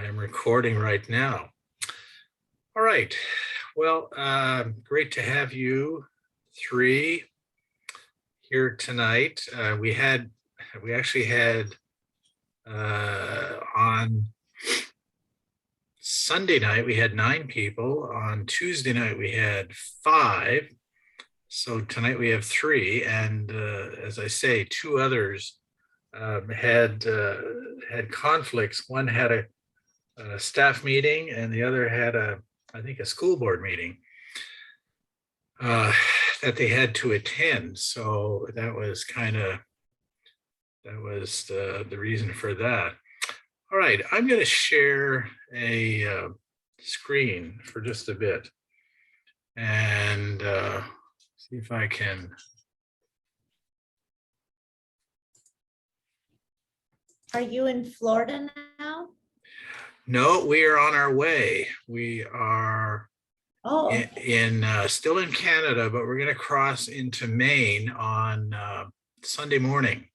I am recording right now. All right. Well, great to have you three here tonight. We actually had on Sunday night, we had 9 people. On Tuesday night, we had 5. So tonight we have 3. And as I say, 2 others had conflicts. One had a staff meeting and the other had I think a school board meeting that they had to attend. So that was the reason for that. All right, I'm going to share a screen for just a bit and see if I can. Are you in Florida now? No, we are on our way. We are still in Canada, but we're going to cross into Maine on Sunday morning.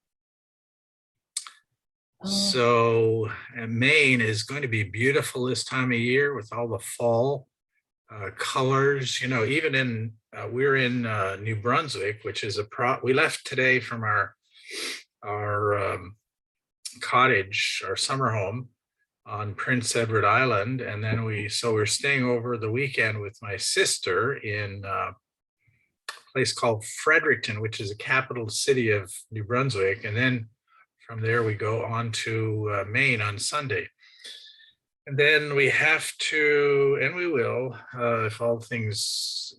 So Maine is going to be beautiful this time of year with all the fall colors. You know, even we're in New Brunswick, which is we left today from our cottage, our summer home on Prince Edward Island, and then we're staying over the weekend with my sister in a place called Fredericton, which is the capital city of New Brunswick, and then from there we go on to Maine on Sunday. And then we have to, and we will, if all things,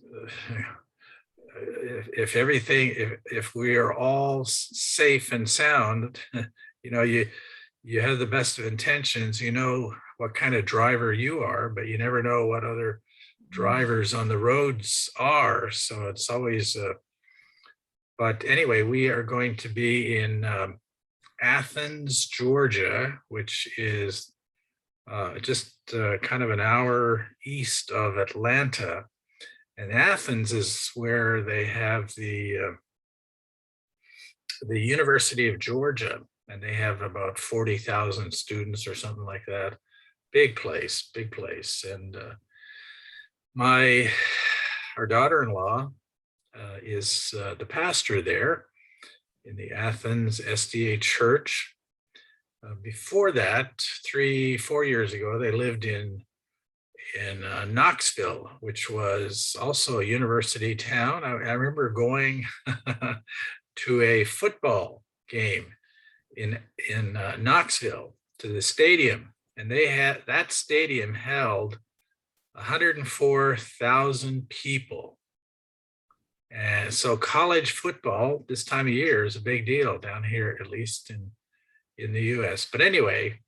if we are all safe and sound, you know, you have the best of intentions, you know what kind of driver you are, but you never know what other drivers on the roads are. So it's always, but anyway, we are going to be in Athens, Georgia, which is just kind of an hour east of Atlanta. And Athens is where they have the University of Georgia. And they have about 40,000 students or something like that. Big place. And our daughter-in-law is the pastor there in the Athens SDA Church. Before that, 3-4 years ago, they lived in Knoxville, which was also a university town. I remember going to a football game in Knoxville, to the stadium, and that stadium held 104,000 people. And so college football this time of year is a big deal down here, at least in the US. But anyway,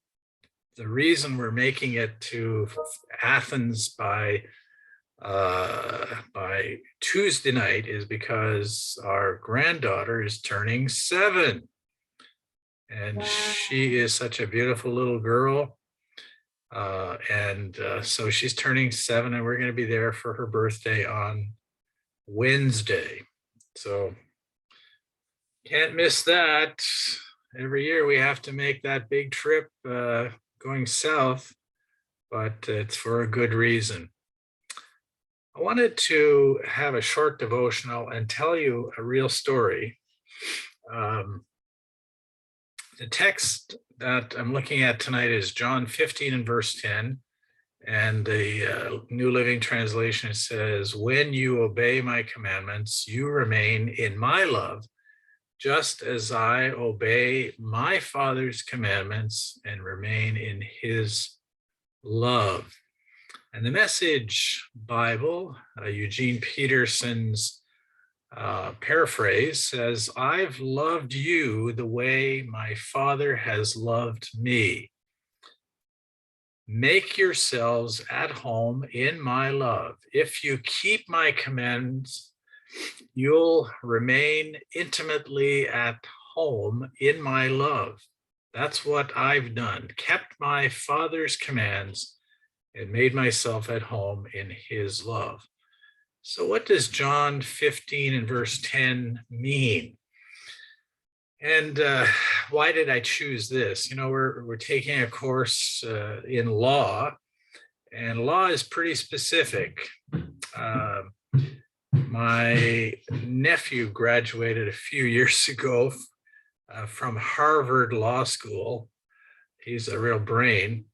the reason we're making it to Athens by Tuesday night is because our granddaughter is turning 7. And wow. She is such a beautiful little girl. So she's turning 7, and we're going to be there for her birthday on Wednesday. So can't miss that. Every year we have to make that big trip going south, but it's for a good reason. I wanted to have a short devotional and tell you a real story. The text that I'm looking at tonight is John 15 and verse 10. And the New Living Translation says, "When you obey my commandments, you remain in my love, just as I obey my Father's commandments and remain in his love." And the Message Bible, Eugene Peterson's paraphrase says, "I've loved you the way my Father has loved me. Make yourselves at home in my love. If you keep my commands, you'll remain intimately at home in my love. That's what I've done, kept my Father's commands and made myself at home in his love." So what does John 15 and verse 10 mean? And why did I choose this? You know, we're taking a course in law, and law is pretty specific. My nephew graduated a few years ago from Harvard Law School. He's a real brain.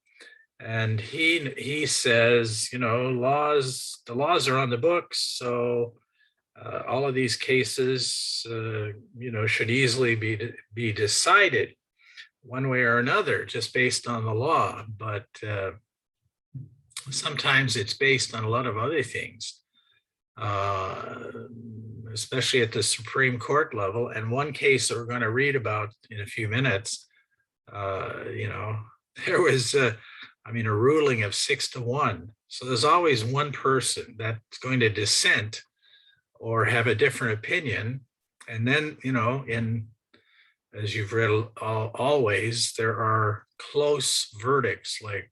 And he says, you know, the laws are on the books. So all of these cases, you know, should easily be decided one way or another just based on the law. But sometimes it's based on a lot of other things, especially at the Supreme Court level. And one case that we're going to read about in a few minutes, you know, there was, a ruling of 6-1. So there's always one person that's going to dissent or have a different opinion. And then, you know, as you've read always, there are close verdicts like,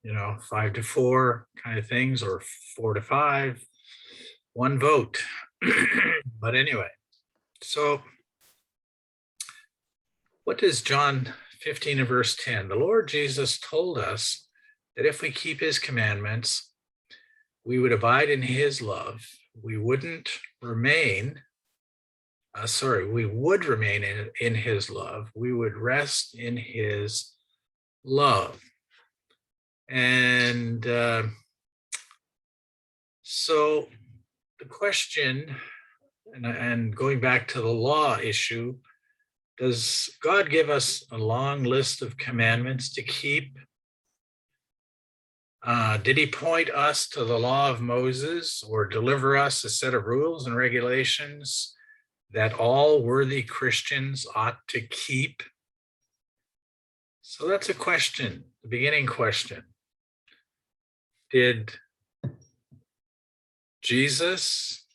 you know, 5-4 kind of things, or 4-5, one vote. But anyway, so what does John 15 and verse 10? The Lord Jesus told us that if we keep his commandments, we would abide in his love. We wouldn't remain, we would remain in his love. We would rest in his love. And so the question, and going back to the law issue, does God give us a long list of commandments to keep? Did he point us to the law of Moses or deliver us a set of rules and regulations that all worthy Christians ought to keep? So that's a question, the beginning question. Did Jesus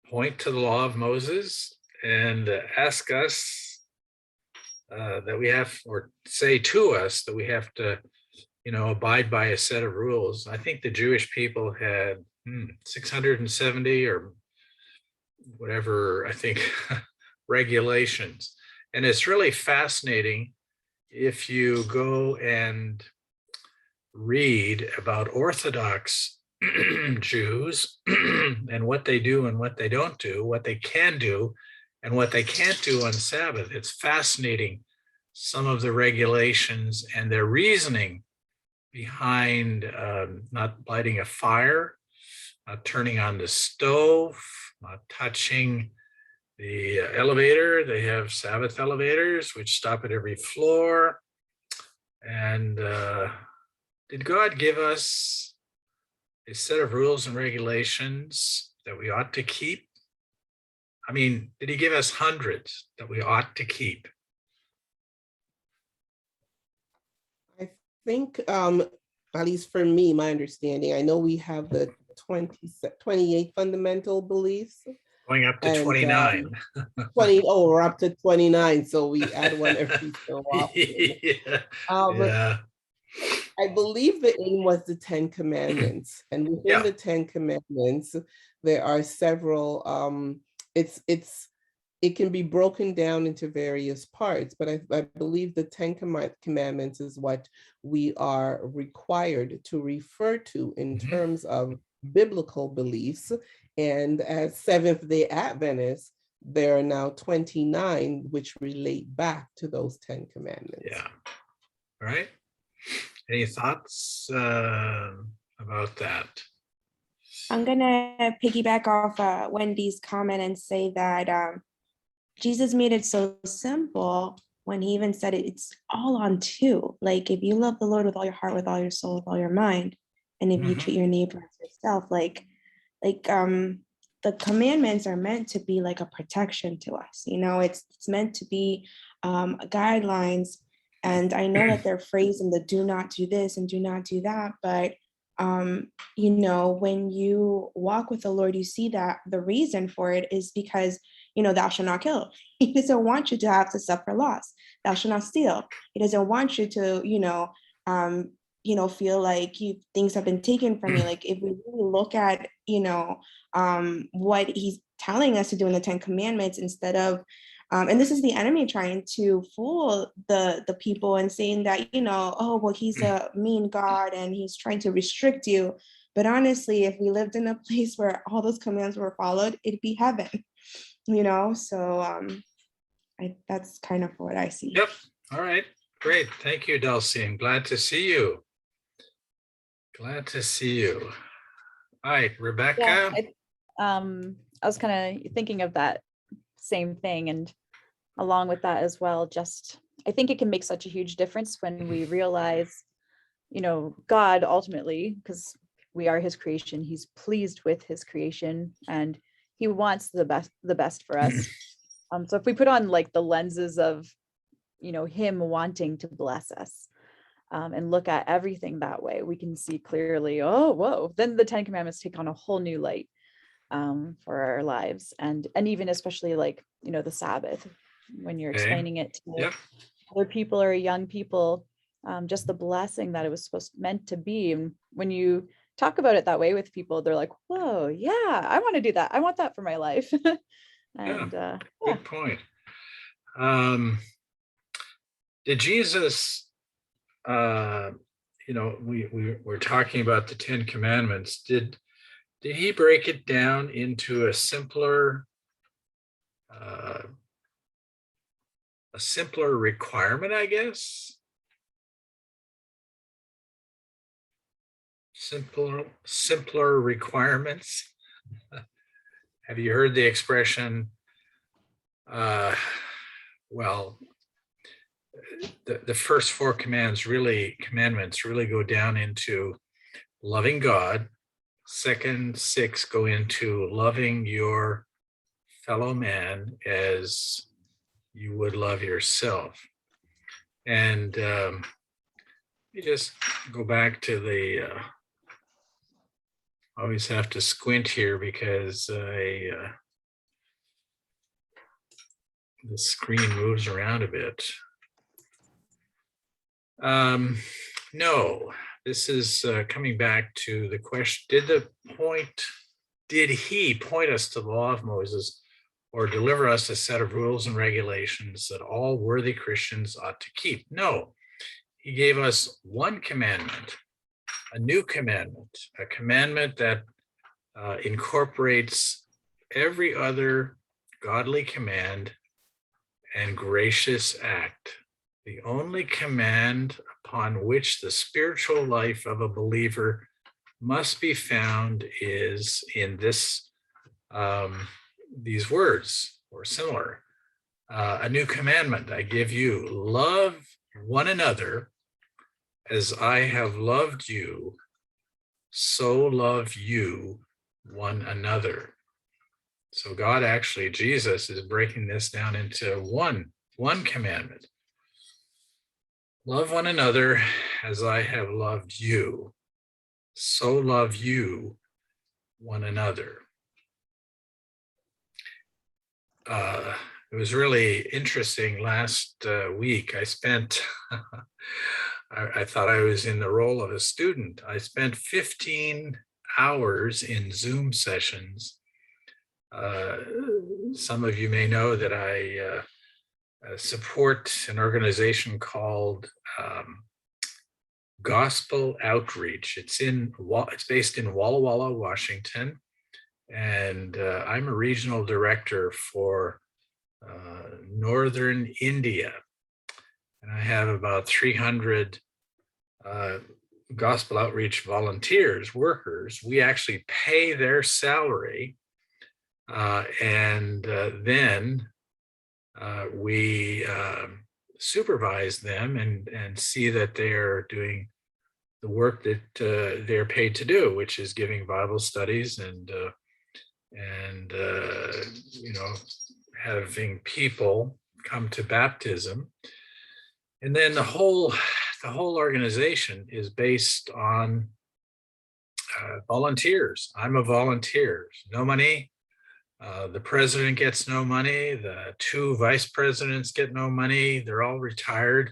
point to the law of Moses and ask us that we have, or say to us that we have to, you know, abide by a set of rules? I think the Jewish people had 670 or whatever, I think, regulations. And it's really fascinating if you go and read about Orthodox Jews and what they do and what they don't do, what they can do and what they can't do on Sabbath. It's fascinating, some of the regulations and their reasoning behind not lighting a fire, not turning on the stove, not touching the elevator. They have Sabbath elevators, which stop at every floor. And did God give us a set of rules and regulations that we ought to keep? I mean, did he give us hundreds that we ought to keep? I think, at least for me, my understanding, I know we have the 28 fundamental beliefs. Going up to 29. 20, oh, we're up to 29, so we add one every so often. Yeah. I believe the aim was the 10 Commandments, and within the 10 Commandments, there are several. It can be broken down into various parts, but I believe the 10 Commandments is what we are required to refer to in terms of biblical beliefs. And as Seventh-day Adventists, there are now 29 which relate back to those 10 Commandments. Yeah. All right. Any thoughts about that? I'm gonna piggyback off Wendy's comment and say that Jesus made it so simple when he even said it's all on two. Like, if you love the Lord with all your heart, with all your soul, with all your mind, and if you treat your neighbor as yourself, the commandments are meant to be like a protection to us. You know, it's meant to be guidelines. And I know that they're phrased in the do not do this and do not do that, but you know, when you walk with the Lord, you see that the reason for it is because, you know, thou shalt not kill. He doesn't want you to have to suffer loss. Thou shalt not steal. He doesn't want you to, feel like things have been taken from you. Like, if we really look at, what he's telling us to do in the 10 Commandments, instead of And this is the enemy trying to fool the people and saying that, oh, well, he's a mean God and he's trying to restrict you. But honestly, if we lived in a place where all those commands were followed, it'd be heaven, So that's kind of what I see. Yep. All right. Great. Thank you, Dulcie. I'm glad to see you. Glad to see you. All right, Rebecca. Yeah, I was kind of thinking of that same thing, and along with that as well, just I think it can make such a huge difference when we realize, God ultimately, because we are his creation, he's pleased with his creation and he wants the best for us. So if we put on like the lenses of, him wanting to bless us, and look at everything that way, we can see clearly, oh, whoa, then the 10 Commandments take on a whole new light for our lives. And even especially like, the Sabbath, when you're explaining it to other people or young people, just the blessing that it was meant to be. And when you talk about it that way with people, they're like, whoa, yeah, I want to do that. I want that for my life. And Good point. Did Jesus, we're talking about the 10 Commandments. Did he break it down into a simpler requirement, I guess? Simpler requirements. Have you heard the expression, the first 4 commandments really go down into loving God. Second 6 go into loving your fellow man as you would love yourself. And you just go back to the, I always have to squint here because the screen moves around a bit. No, this is coming back to the question, did he point us to the law of Moses or deliver us a set of rules and regulations that all worthy Christians ought to keep? No, he gave us one commandment, a new commandment, a commandment that incorporates every other godly command and gracious act. The only command upon which the spiritual life of a believer must be found is in these words or similar. A new commandment I give you, love one another as I have loved you, so love you one another. So God actually, Jesus is breaking this down into one commandment. Love one another as I have loved you, so love you one another. It was really interesting last week. I spent, I thought I was in the role of a student. I spent 15 hours in Zoom sessions. Some of you may know that I support an organization called Gospel Outreach. It's based in Walla Walla, Washington, and I'm a regional director for Northern India, and I have about 300 Gospel Outreach volunteers, workers. We actually pay their salary, and then we supervise them and see that they are doing the work that they're paid to do, which is giving Bible studies and having people come to baptism. And then the whole organization is based on volunteers. I'm a volunteer. No money. The president gets no money. The 2 vice presidents get no money. They're all retired.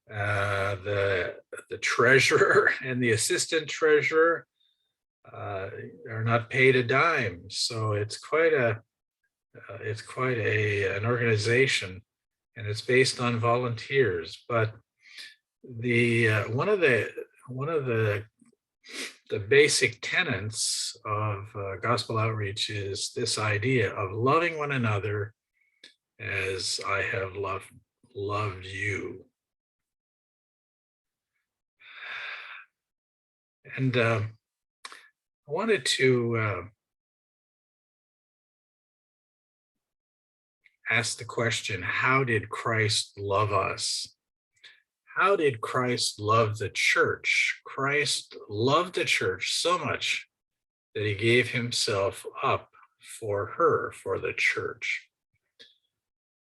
The treasurer and the assistant treasurer are not paid a dime. So it's quite a It's quite an organization, and it's based on volunteers. But the one of the basic tenets of gospel outreach is this idea of loving one another as I have loved you. And I wanted to ask the question, how did Christ love us? How did Christ love the church? Christ loved the church so much that he gave himself up for her, for the church.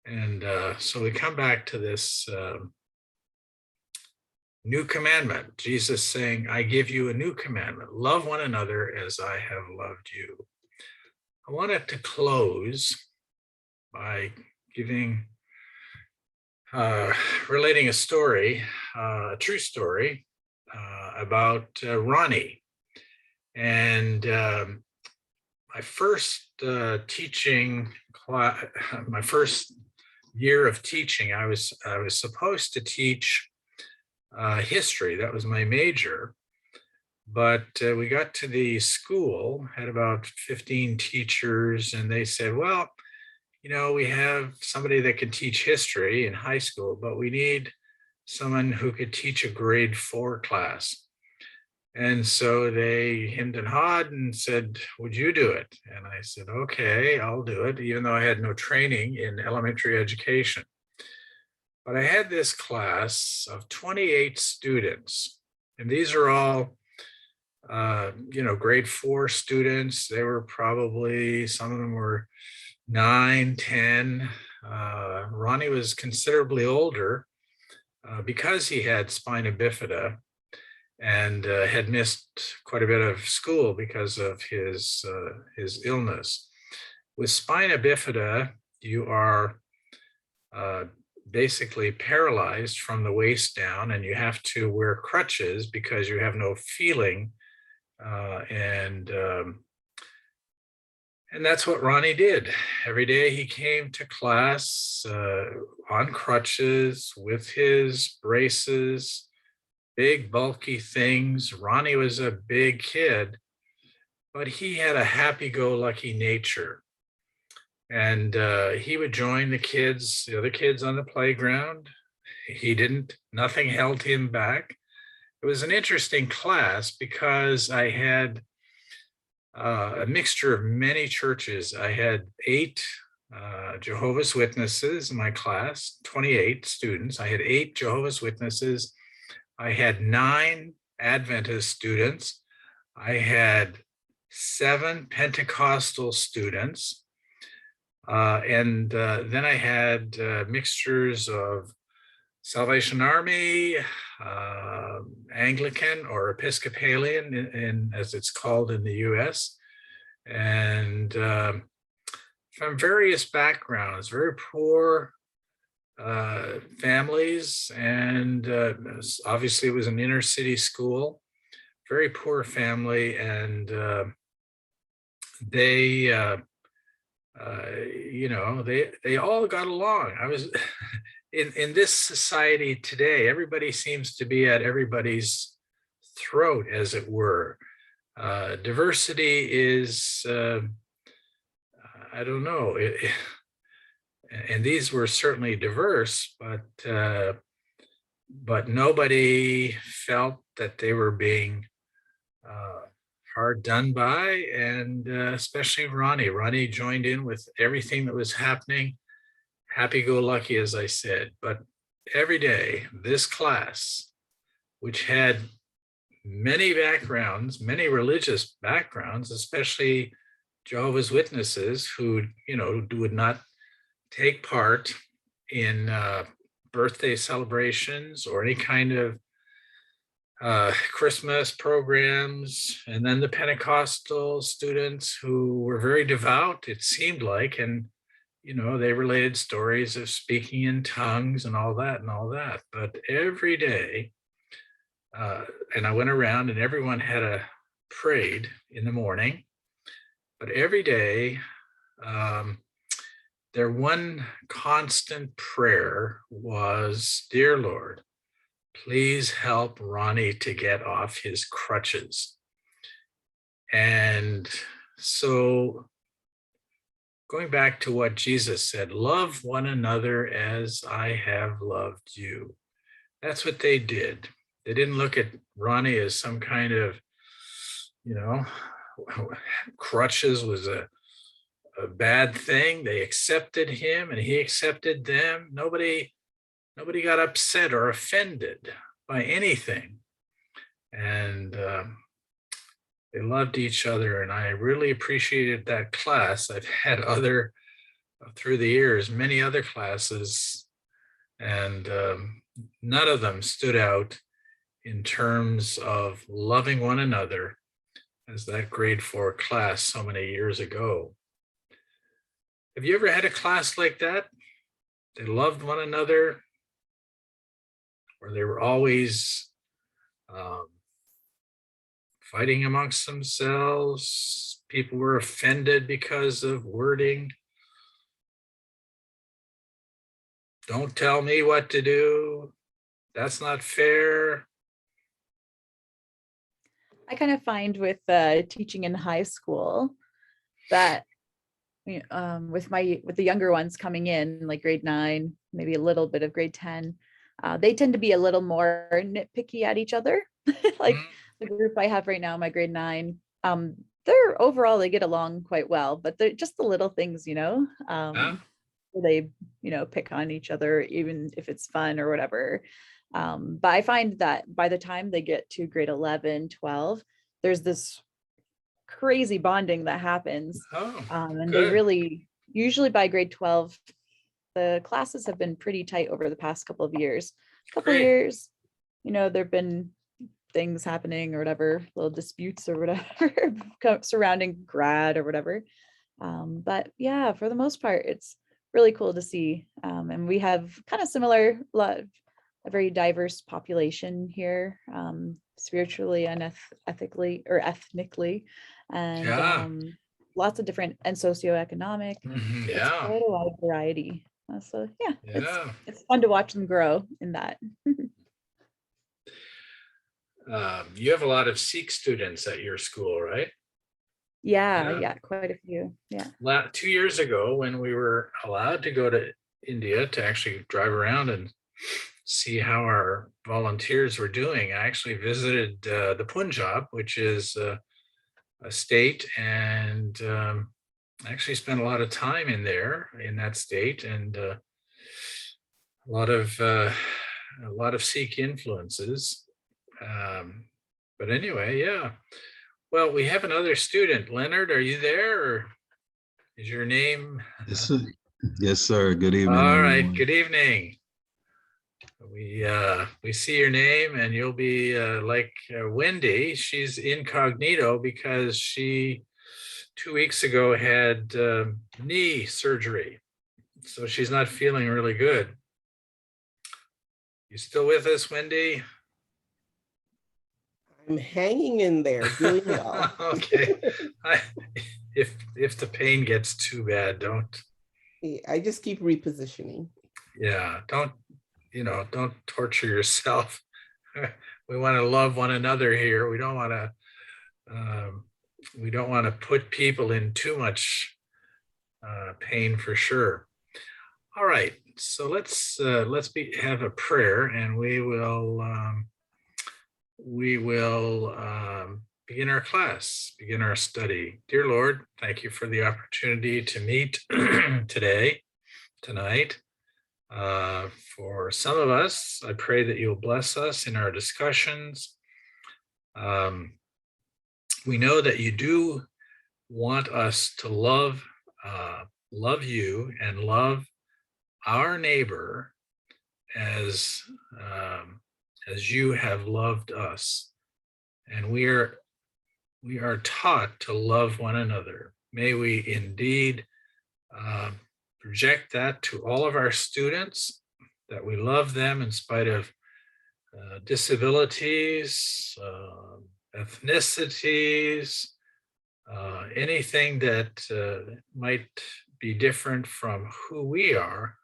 And so we come back to this new commandment. Jesus saying, I give you a new commandment. Love one another as I have loved you. I wanted to close by relating a story, a true story about Ronnie. And my first teaching class, my first year of teaching, I was supposed to teach history. That was my major. But we got to the school, had about 15 teachers, and they said, well, we have somebody that can teach history in high school, but we need someone who could teach a grade 4 class. And so they hemmed and hawed and said, would you do it? And I said, okay, I'll do it, even though I had no training in elementary education. But I had this class of 28 students, and these are all grade 4 students. They were probably, some of them were 9, 10. Ronnie was considerably older because he had spina bifida and had missed quite a bit of school because of his illness. With spina bifida, you are basically paralyzed from the waist down, and you have to wear crutches because you have no feeling. And that's what Ronnie did. Every day he came to class on crutches with his braces, big bulky things. Ronnie was a big kid, but he had a happy-go-lucky nature. And he would join the other kids on the playground. Nothing held him back. It was an interesting class because I had a mixture of many churches. I had 8 Jehovah's Witnesses in my class, 28 students. I had 8 Jehovah's Witnesses. I had 9 Adventist students. I had 7 Pentecostal students. And then I had mixtures of Salvation Army, Anglican or Episcopalian, as it's called in the US, and from various backgrounds, very poor families, and obviously it was an inner city school, very poor family, and they all got along. I was in this society today, everybody seems to be at everybody's throat, as it were. Diversity is, I don't know, and these were certainly diverse, but nobody felt that they were being hard done by, and especially Ronnie. Ronnie joined in with everything that was happening, happy-go-lucky, as I said. But every day, this class, which had many backgrounds, many religious backgrounds, especially Jehovah's Witnesses who, would not take part in birthday celebrations or any kind of Christmas programs, and then the Pentecostal students who were very devout, it seemed like, and they related stories of speaking in tongues and all that. But every day, and I went around and everyone had prayed in the morning, but every day their one constant prayer was, "Dear Lord, please help Ronnie to get off his crutches." And so going back to what Jesus said, love one another as I have loved you. That's what they did. They didn't look at Ronnie as some kind of, you know, crutches was a bad thing. They accepted him and he accepted them. Nobody got upset or offended by anything. And they loved each other. And I really appreciated that class. I've had through the years, many other classes, and none of them stood out in terms of loving one another as that grade 4 class so many years ago. Have you ever had a class like that? They loved one another, or they were always fighting amongst themselves. People were offended because of wording. Don't tell me what to do. That's not fair. I kind of find with teaching in high school that with the younger ones coming in, like grade 9, maybe a little bit of grade 10, they tend to be a little more nitpicky at each other. Like the group I have right now, my grade 9, they're overall, they get along quite well, but they're just the little things, where they, pick on each other, even if it's fun or whatever. But I find that by the time they get to grade 11, 12, there's this crazy bonding that happens. And good. they really, usually by grade 12, the classes have been pretty tight over the past couple of years. There've been things happening or whatever, little disputes or whatever surrounding grad or whatever. But yeah, for the most part, it's really cool to see. And we have kind of a very diverse population here, spiritually and ethically or ethnically, and lots of different and socioeconomic. It's quite a wide variety. So yeah, it's fun to watch them grow in that. You have a lot of Sikh students at your school, right? Yeah, quite a few. Yeah. 2 years ago, when we were allowed to go to India to actually drive around and see how our volunteers were doing, I actually visited the Punjab, which is a state, and I actually spent a lot of time in that state, and a lot of Sikh influences. But anyway, yeah. Well, we have another student. Leonard, are you there, or is your name? Yes, sir. Yes, sir. Good evening. All right. Everyone. Good evening. We see your name, and you'll be like Wendy. She's incognito because she 2 weeks ago had knee surgery, so she's not feeling really good. You still with us, Wendy? I'm hanging in there, doing well. Okay. If the pain gets too bad, don't. I just keep repositioning. Yeah, don't torture yourself. We want to love one another here. We don't want to put people in too much pain, for sure. All right, so let's have a prayer, and we will begin our class, begin our study. Dear Lord, thank you for the opportunity to meet tonight. For some of us, I pray that you'll bless us in our discussions. We know that you do want us to love you and love our neighbor as you have loved us, and we are taught to love one another. May we indeed project that to all of our students, that we love them in spite of disabilities, ethnicities, anything that might be different from who we are.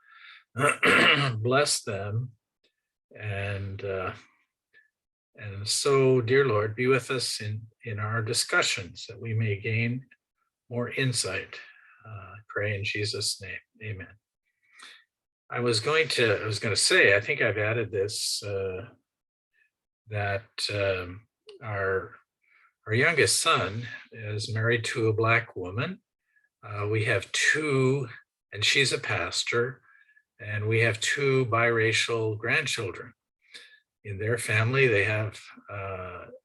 Bless them. And so, dear Lord, be with us in our discussions that we may gain more insight. I pray in Jesus' name, amen. I was going to say, I think I've added this, that our youngest son is married to a Black woman. We have two, and she's a pastor, and we have two biracial grandchildren. In their family, they have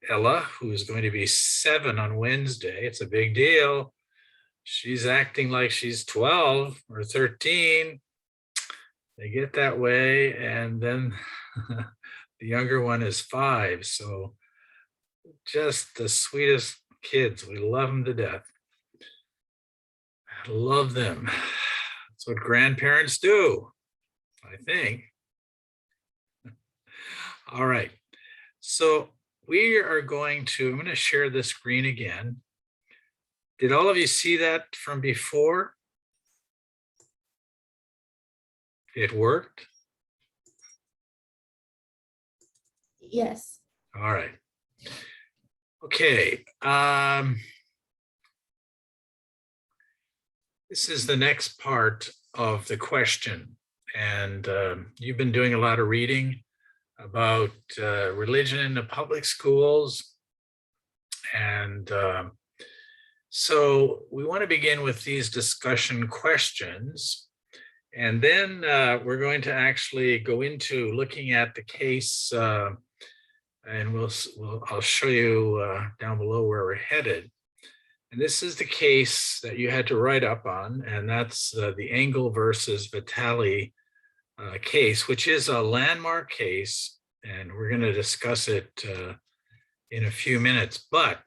Ella, who is going to be 7 on Wednesday. It's a big deal. She's acting like she's 12 or 13. They get that way. And then the younger one is 5. So just the sweetest kids. We love them to death. I love them. That's what grandparents do, I think. All right. So I'm going to share the screen again. Did all of you see that from before? It worked? Yes. All right. Okay. This is the next part of the question. And you've been doing a lot of reading about religion in the public schools. And so we want to begin with these discussion questions. And then we're going to actually go into looking at the case, and I'll show you down below where we're headed. And this is the case that you had to write up on, and that's the Engel versus Vitale case, which is a landmark case, and we're going to discuss it in a few minutes. But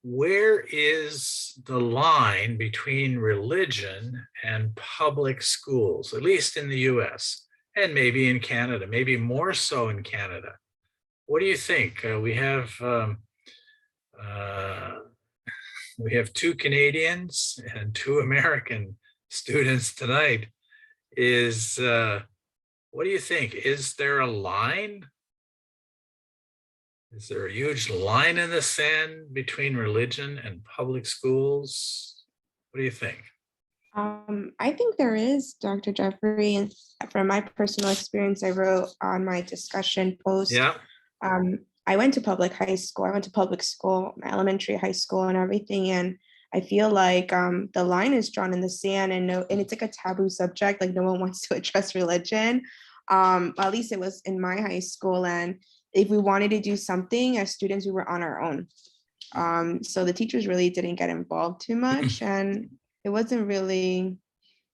where is the line between religion and public schools, at least in the US, and maybe in Canada, maybe more so in Canada? What do you think? We have 2 Canadians and 2 American students tonight. What do you think? Is there a line? Is there a huge line in the sand between religion and public schools? What do you think? I think there is, Dr. Jeffrey, and from my personal experience, I wrote on my discussion post. Yeah. I went to public high school. I went to public school, elementary, high school, and everything. And I feel like the line is drawn in the sand, and it's like a taboo subject. Like no one wants to address religion. At least it was in my high school. And if we wanted to do something as students, we were on our own. So the teachers really didn't get involved too much, and it wasn't really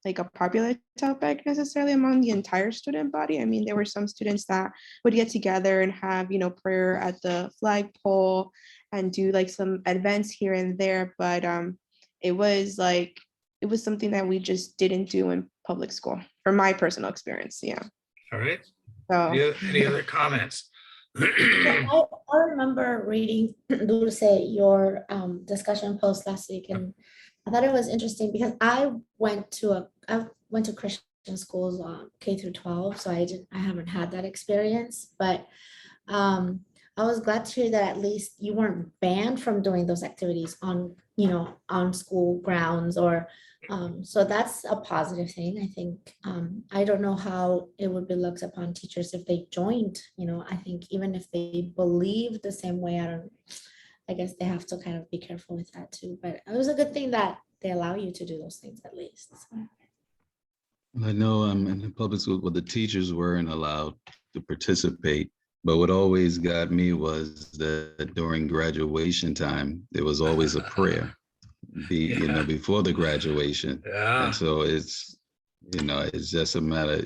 like a popular topic necessarily among the entire student body. I mean, there were some students that would get together and have, prayer at the flagpole and do like some events here and there. But it was something that we just didn't do in public school, from my personal experience. Yeah. All right. So Any other comments? I remember reading, Dulce, your discussion post last week, and I thought it was interesting because I went to Christian schools K through 12, so I haven't had that experience, but I was glad to hear that at least you weren't banned from doing those activities on school grounds, or so that's a positive thing. I think I don't know how it would be looked upon teachers if they joined. I think even if they believe the same way, I guess they have to kind of be careful with that too. But it was a good thing that they allow you to do those things at least. So. I know in the public school, the teachers weren't allowed to participate, but what always got me was that during graduation time, there was always a prayer, before the graduation. Yeah. And so it's just a matter,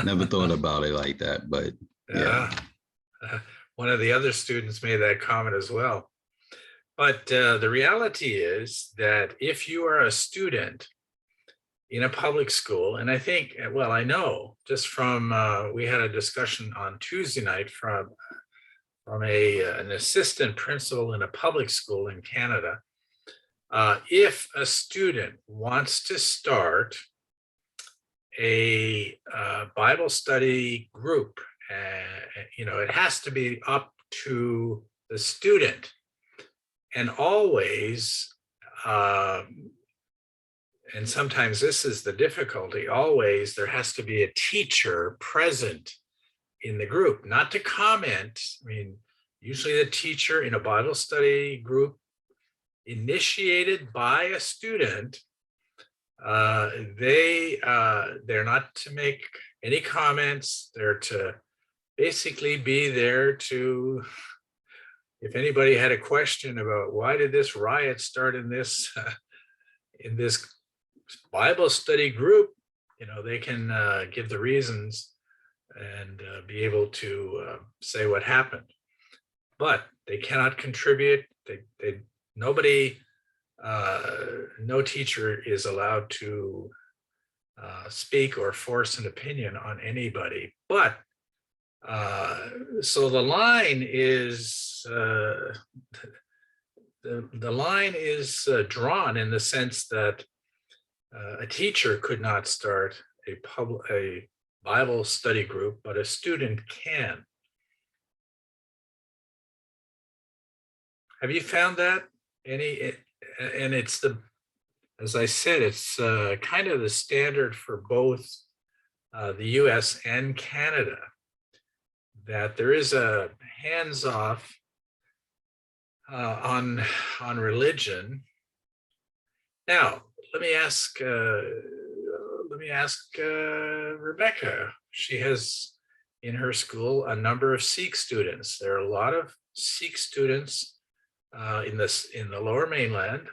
never thought about it like that, but yeah. One of the other students made that comment as well. But the reality is that if you are a student in a public school, and I know just from, we had a discussion on Tuesday night from an assistant principal in a public school in Canada. If a student wants to start a Bible study group, it has to be up to the student. And always, and sometimes this is the difficulty, always there has to be a teacher present in the group, not to comment. I mean, usually the teacher in a Bible study group initiated by a student, they're not to make any comments. They're to basically be there to, if anybody had a question about why did this riot start in this Bible study group, they can give the reasons and be able to say what happened. But they cannot contribute. Nobody, no teacher is allowed to speak or force an opinion on anybody. But so the line is drawn in the sense that a teacher could not start a Bible study group, but a student can. Have you found that? And it's as I said, it's kind of the standard for both the US and Canada, that there is a hands-off on religion. Now, let me ask Rebecca. She has in her school a number of Sikh students. There are a lot of Sikh students in the Lower Mainland,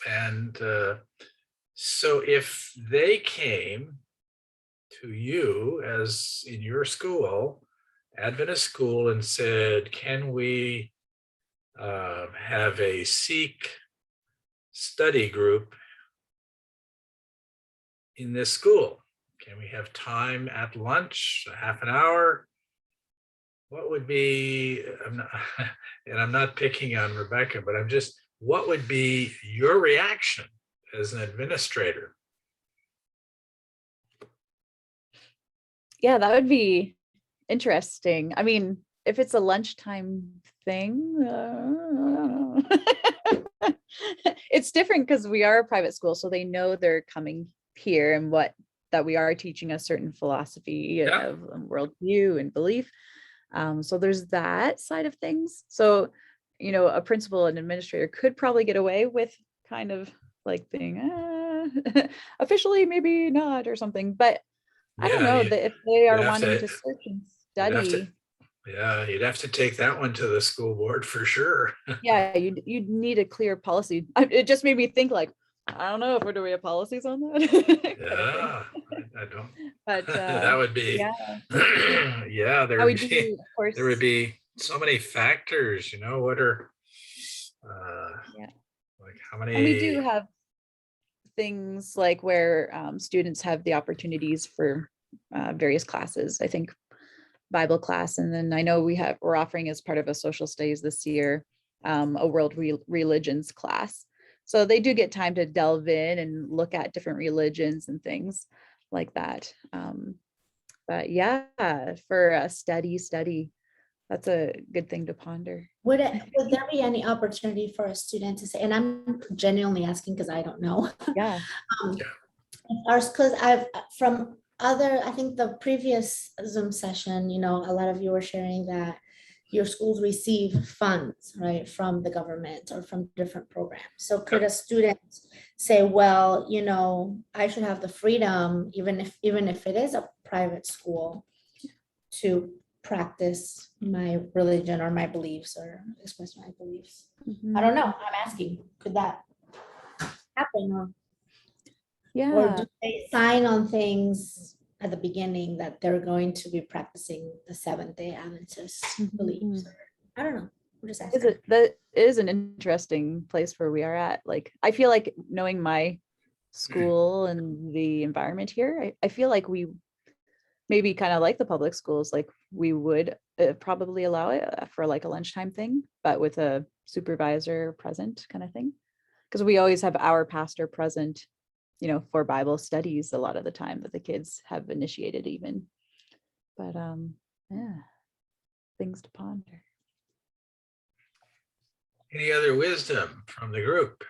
and so if they came to you as in your school, Adventist school, and said, "Can we have a Sikh study group in this school? Can we have time at lunch, a half an hour?" What would be, I'm not picking on Rebecca, but what would be your reaction as an administrator? Yeah, that would be interesting. I mean, if it's a lunchtime thing, it's different because we are a private school, so they know they're coming here and that we are teaching a certain philosophy of worldview and belief. So there's that side of things. So, a principal and administrator could probably get away with kind of like being officially maybe not or something, but I don't know that if they are wanting to search and study. You'd have to take that one to the school board for sure. Yeah, you'd need a clear policy. It just made me think like, I don't know if we're doing have policies on that. Yeah, I don't. But that would be, yeah, there would be so many factors, what are, like how many. And we do have things like where students have the opportunities for various classes. I think Bible class, and then I know we're offering as part of a social studies this year a world religions class. So they do get time to delve in and look at different religions and things like that. But yeah, for a study, that's a good thing to ponder. Would there be any opportunity for a student to say, and I'm genuinely asking because I don't know. Yeah. Because I think the previous Zoom session, a lot of you were sharing that your schools receive funds, right, from the government or from different programs. So could a student say, well, I should have the freedom, even if it is a private school, to practice my religion or my beliefs or express my beliefs? I don't know. I'm asking, could that happen? Or do they sign on things at the beginning that they're going to be practicing the Seventh-day Adventist beliefs? I don't know. I'm just asking. That is an interesting place where we are at. Like, I feel like knowing my school and the environment here, I feel like we maybe kind of like the public schools, like we would probably allow it for like a lunchtime thing, but with a supervisor present kind of thing. because we always have our pastor present, you know, for Bible studies a lot of the time that the kids have initiated even. But yeah, things to ponder. Any other wisdom from the group?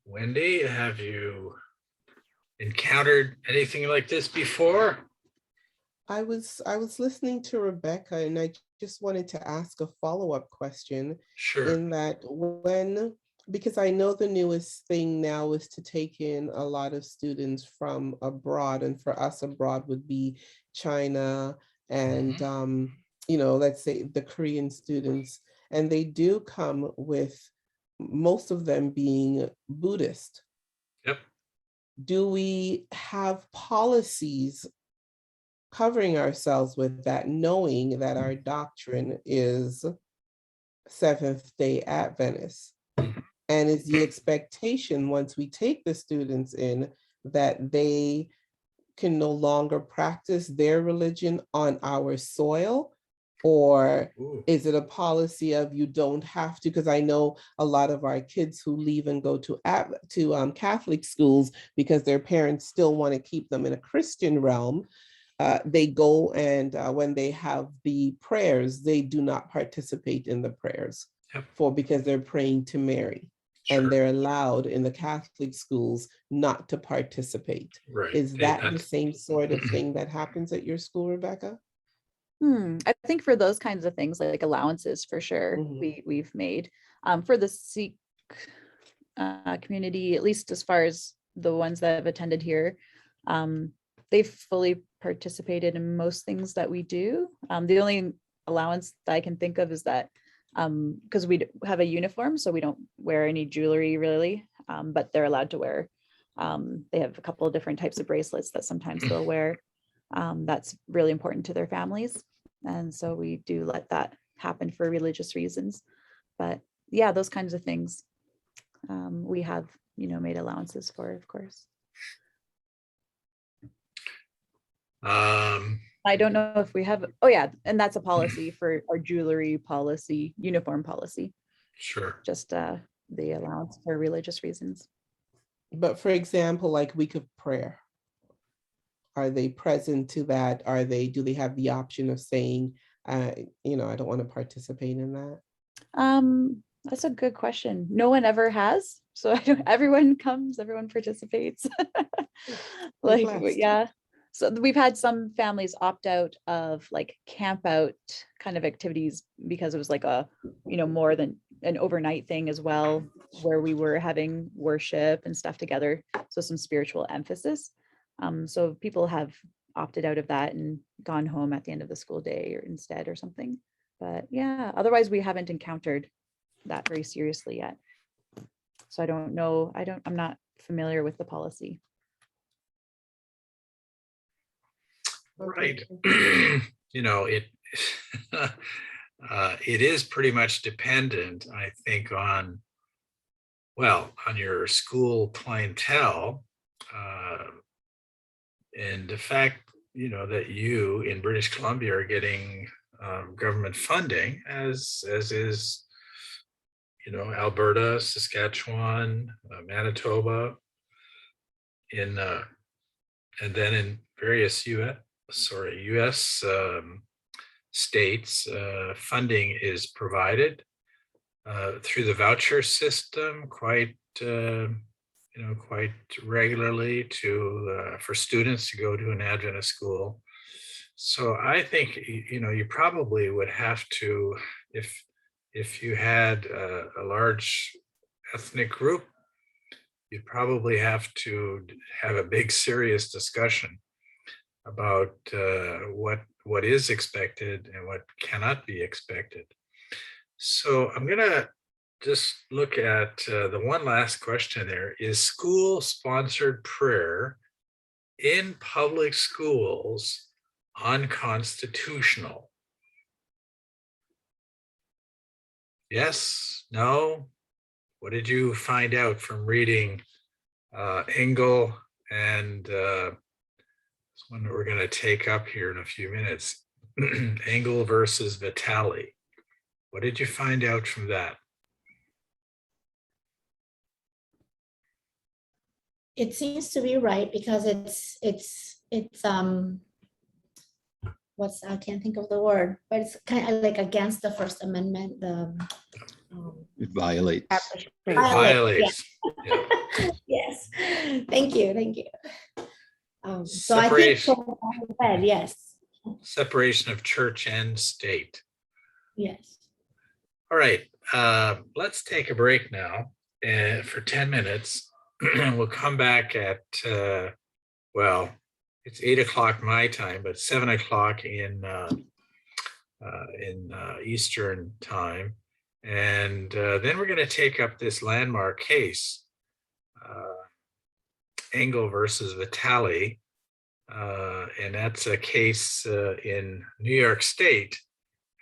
Wendy, have you encountered anything like this before? I was listening to Rebecca, and I just wanted to ask a follow-up question Sure. in that because I know the newest thing now is to take in a lot of students from abroad, and for us abroad would be China and you know, let's say the Korean students, and they do come with most of them being Buddhist. Yep. Do we have policies covering ourselves with that, knowing that our doctrine is Seventh-day Adventist? And is the expectation once we take the students in that they can no longer practice their religion on our soil? Or is it a policy of you don't have to? Because I know a lot of our kids who leave and go to Catholic schools because their parents still want to keep them in a Christian realm. They go and when they have the prayers, they do not participate in the prayers because they're praying to Mary. Sure. And they're allowed in the Catholic schools not to participate. Right. Is that the same sort of thing that happens at your school, Rebecca? I think for those kinds of things, like allowances, for sure, we've made for the Sikh community, at least as far as the ones that have attended here, they've fully participated in most things that we do. The only allowance that I can think of is that because we have a uniform, so we don't wear any jewelry really, but they're allowed to wear. They have a couple of different types of bracelets that sometimes they'll wear. That's really important to their families. And so we do let that happen for religious reasons. But yeah, those kinds of things we have, you know, made allowances for, of course. I don't know if we have, oh yeah, and that's a policy for our jewelry policy, uniform policy. Sure. Just the allowance for religious reasons. But for example, like week of prayer, are they present to that? Do they have the option of saying, you know, I don't want to participate in that? That's a good question. No one ever has. So everyone comes, everyone participates. Like, yeah. So we've had some families opt out of like camp out kind of activities because it was like a, you know, more than an overnight thing as well, where we were having worship and stuff together. So some spiritual emphasis. So people have opted out of that and gone home at the end of the school day or instead or something. But yeah, otherwise we haven't encountered that very seriously yet. So I don't know. I'm not familiar with the policy. Right. You know, it is pretty much dependent, I think, on your school clientele. And the fact, you know, that you in British Columbia are getting government funding, as is, you know, Alberta, Saskatchewan, Manitoba, and then in various U.S. states, funding is provided through the voucher system quite regularly for students to go to an Adventist school. So I think, you know, you probably would have to, if you had a large ethnic group, you'd probably have to have a big serious discussion about what is expected and what cannot be expected. So I'm gonna just look at the one last question there. Is school-sponsored prayer in public schools unconstitutional? Yes, no? What did you find out from reading Engel and this one that we're going to take up here in a few minutes? Engel versus Vitale. What did you find out from that? It seems to be right because I can't think of the word, but it's kind of like against the First Amendment, It violates. It Violate, violates. Yeah. yes, thank you, thank you. So I think, Separation. from what you said, yes, Separation of church and state. yes. All right, let's take a break now for 10 minutes. We'll come back at, well, it's 8 o'clock my time, but 7 o'clock in Eastern time. And then we're going to take up this landmark case, Engel versus Vitale. And that's a case in New York State,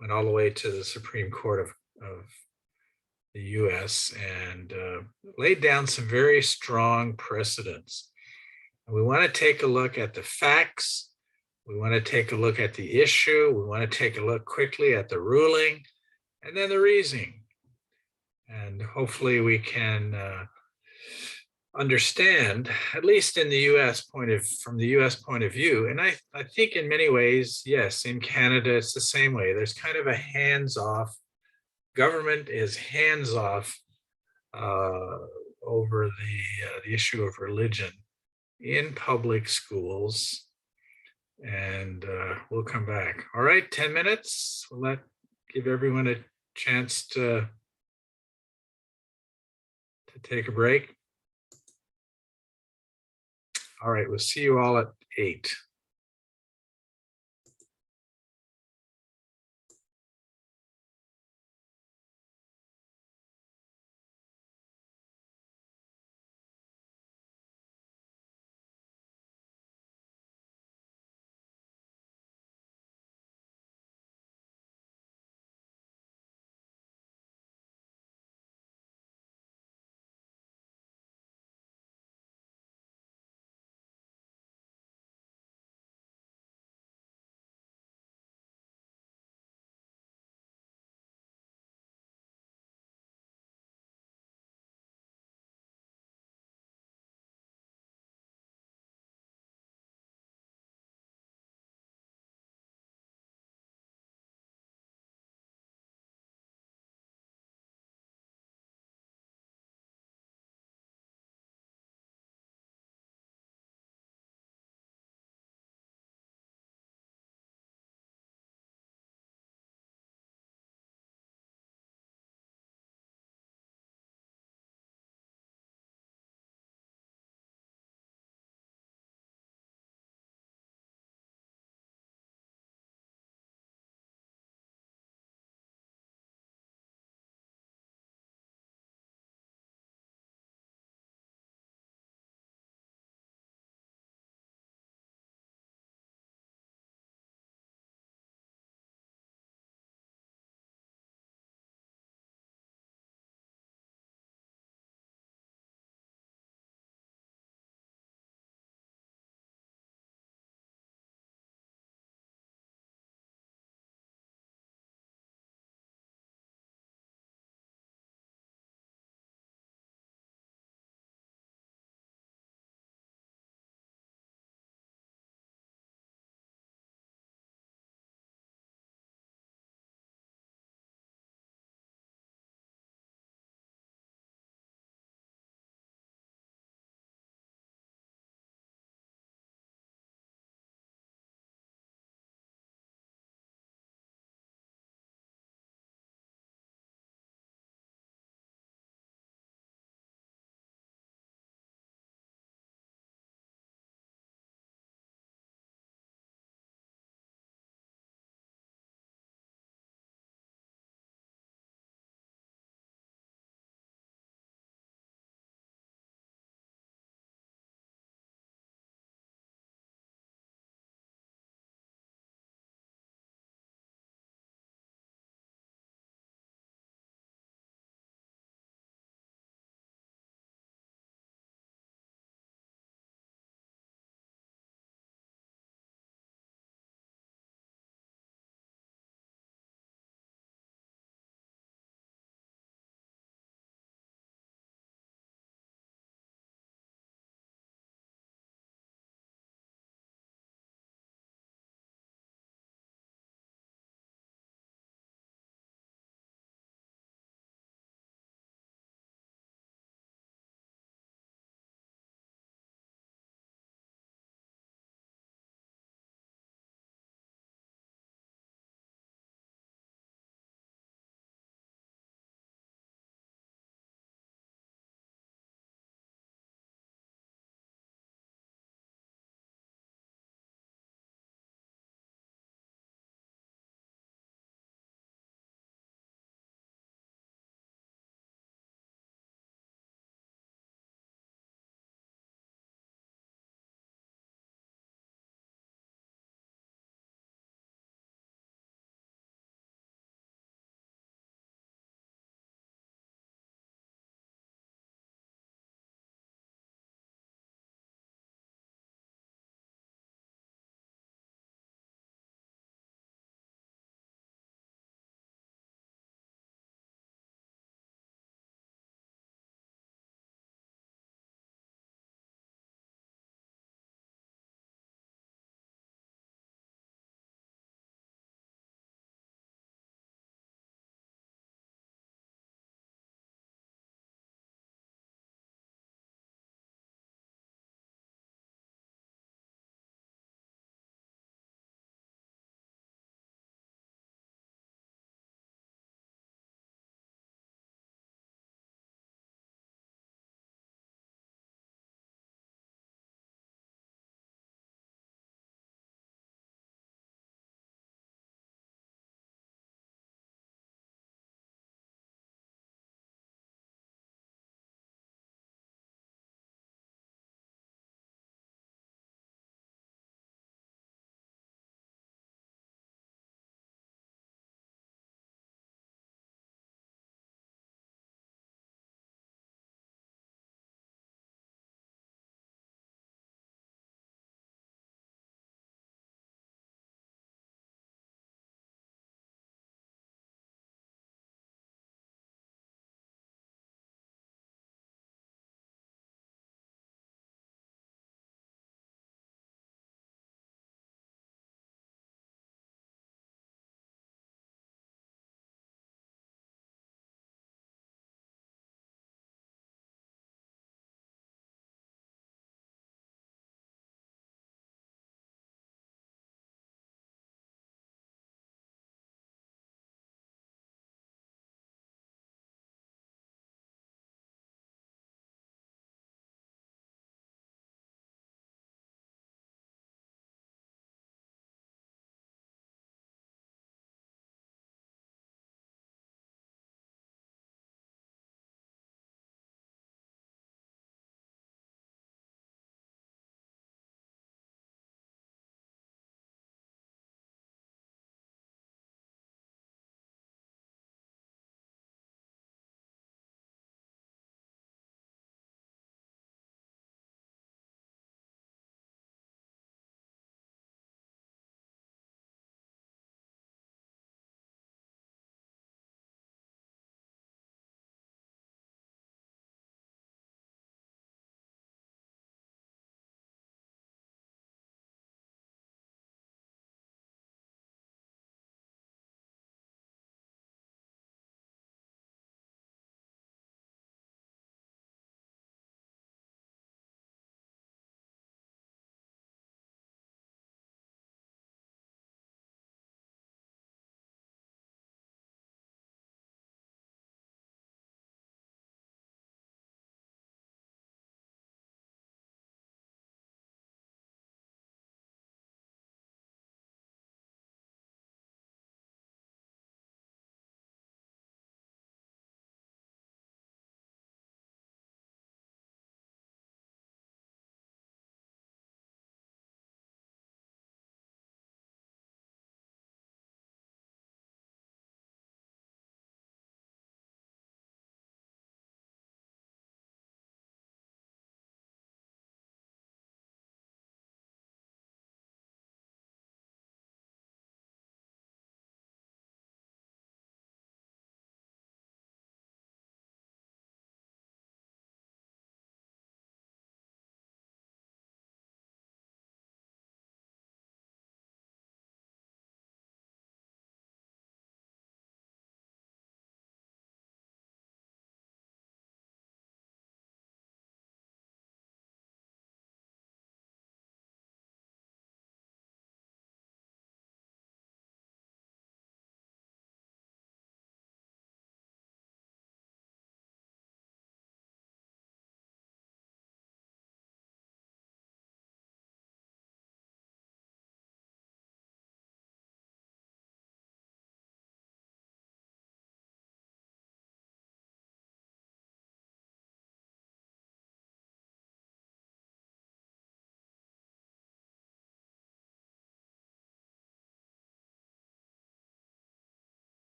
went all the way to the Supreme Court of the US and laid down some very strong precedents. And we want to take a look at the facts. We want to take a look at the issue. We want to take a look quickly at the ruling and then the reasoning. And hopefully we can understand, at least in the from the US point of view. And I think in many ways, yes, in Canada, it's the same way. There's kind of a hands-off, government is hands-off over the issue of religion in public schools. And we'll come back. All right, 10 minutes. We'll give everyone a chance to take a break. All right, we'll see you all at 8.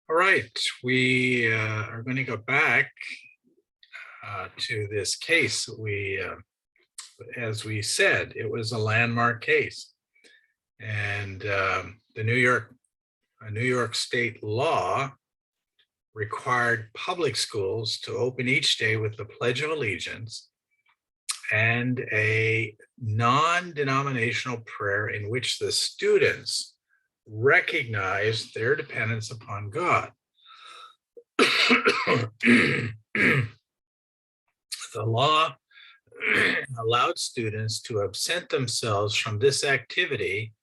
All right, we are going to go back to this case. As we said, it was a landmark case, and the New York state law required public schools to open each day with the Pledge of Allegiance and a non-denominational prayer in which the students recognized their dependence upon God. The law allowed students to absent themselves from this activity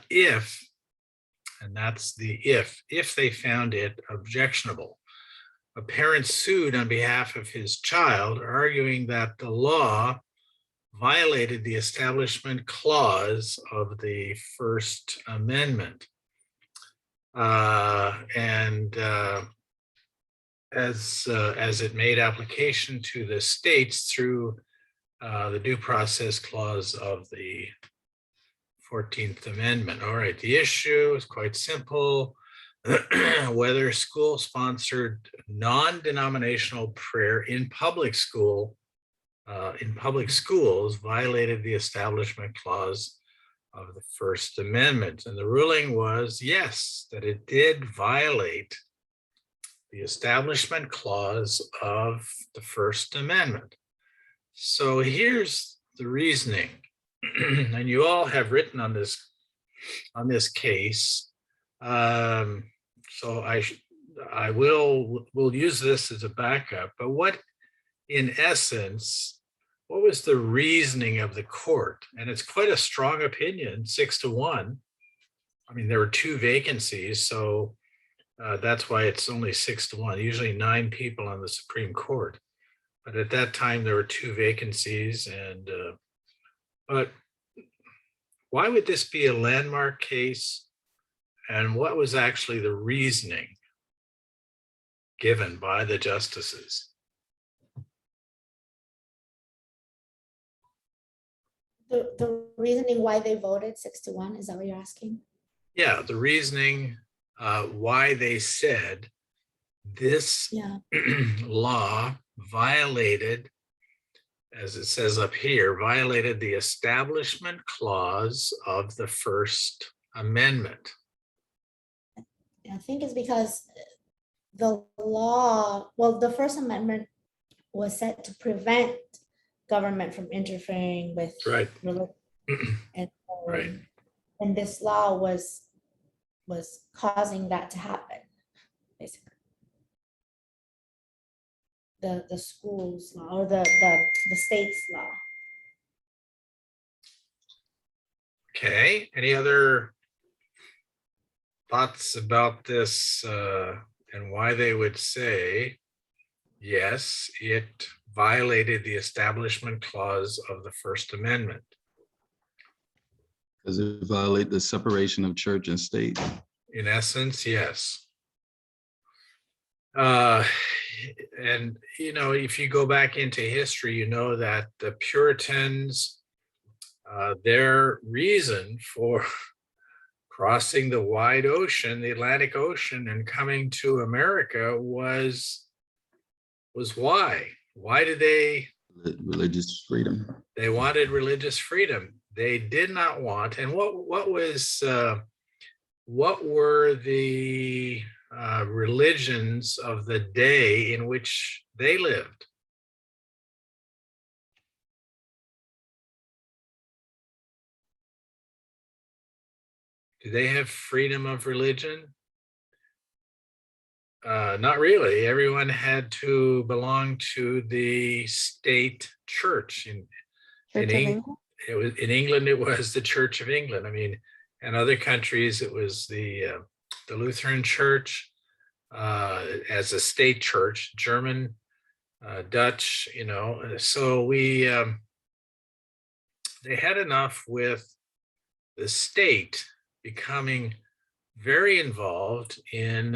if, and that's the if they found it objectionable. A parent sued on behalf of his child, arguing that the law violated the Establishment Clause of the First Amendment. As it made application to the states through the Due Process Clause of the 14th Amendment. All right, the issue is quite simple. Whether school-sponsored non-denominational prayer in public schools violated the Establishment Clause of the First Amendment. And the ruling was yes, that it did violate the Establishment Clause of the First Amendment. So here's the reasoning, and you all have written on this case. So we'll use this as a backup. But what was the reasoning of the court? And it's quite a strong opinion, 6-1. I mean, there were 2 vacancies, so that's why it's only 6-1. Usually 9 people on the Supreme Court, but at that time there were 2 vacancies. And but why would this be a landmark case? And what was actually the reasoning given by the justices? The reasoning why they voted 6-1, is that what you're asking? Yeah, the reasoning why they said this law violated, as it says up here, violated the Establishment Clause of the First Amendment. I think it's because the law, well, the First Amendment was set to prevent government from interfering with religion. And, Right. And this law was causing that to happen, basically. The school's law, or the state's law. Okay, any other thoughts about this and why they would say, yes, it violated the Establishment Clause of the First Amendment? Does it violate the separation of church and state? In essence, yes. And, you know, if you go back into history, you know that the Puritans, their reason for crossing the wide ocean, the Atlantic Ocean, and coming to America was why? Why did they? Religious freedom. They wanted religious freedom. They did not want, and what were the religions of the day in which they lived? Do they have freedom of religion? Not really. Everyone had to belong to the state church. In England, it was the Church of England. I mean, in other countries, it was the Lutheran Church as a state church, German, Dutch, you know. So they had enough with the state becoming very involved in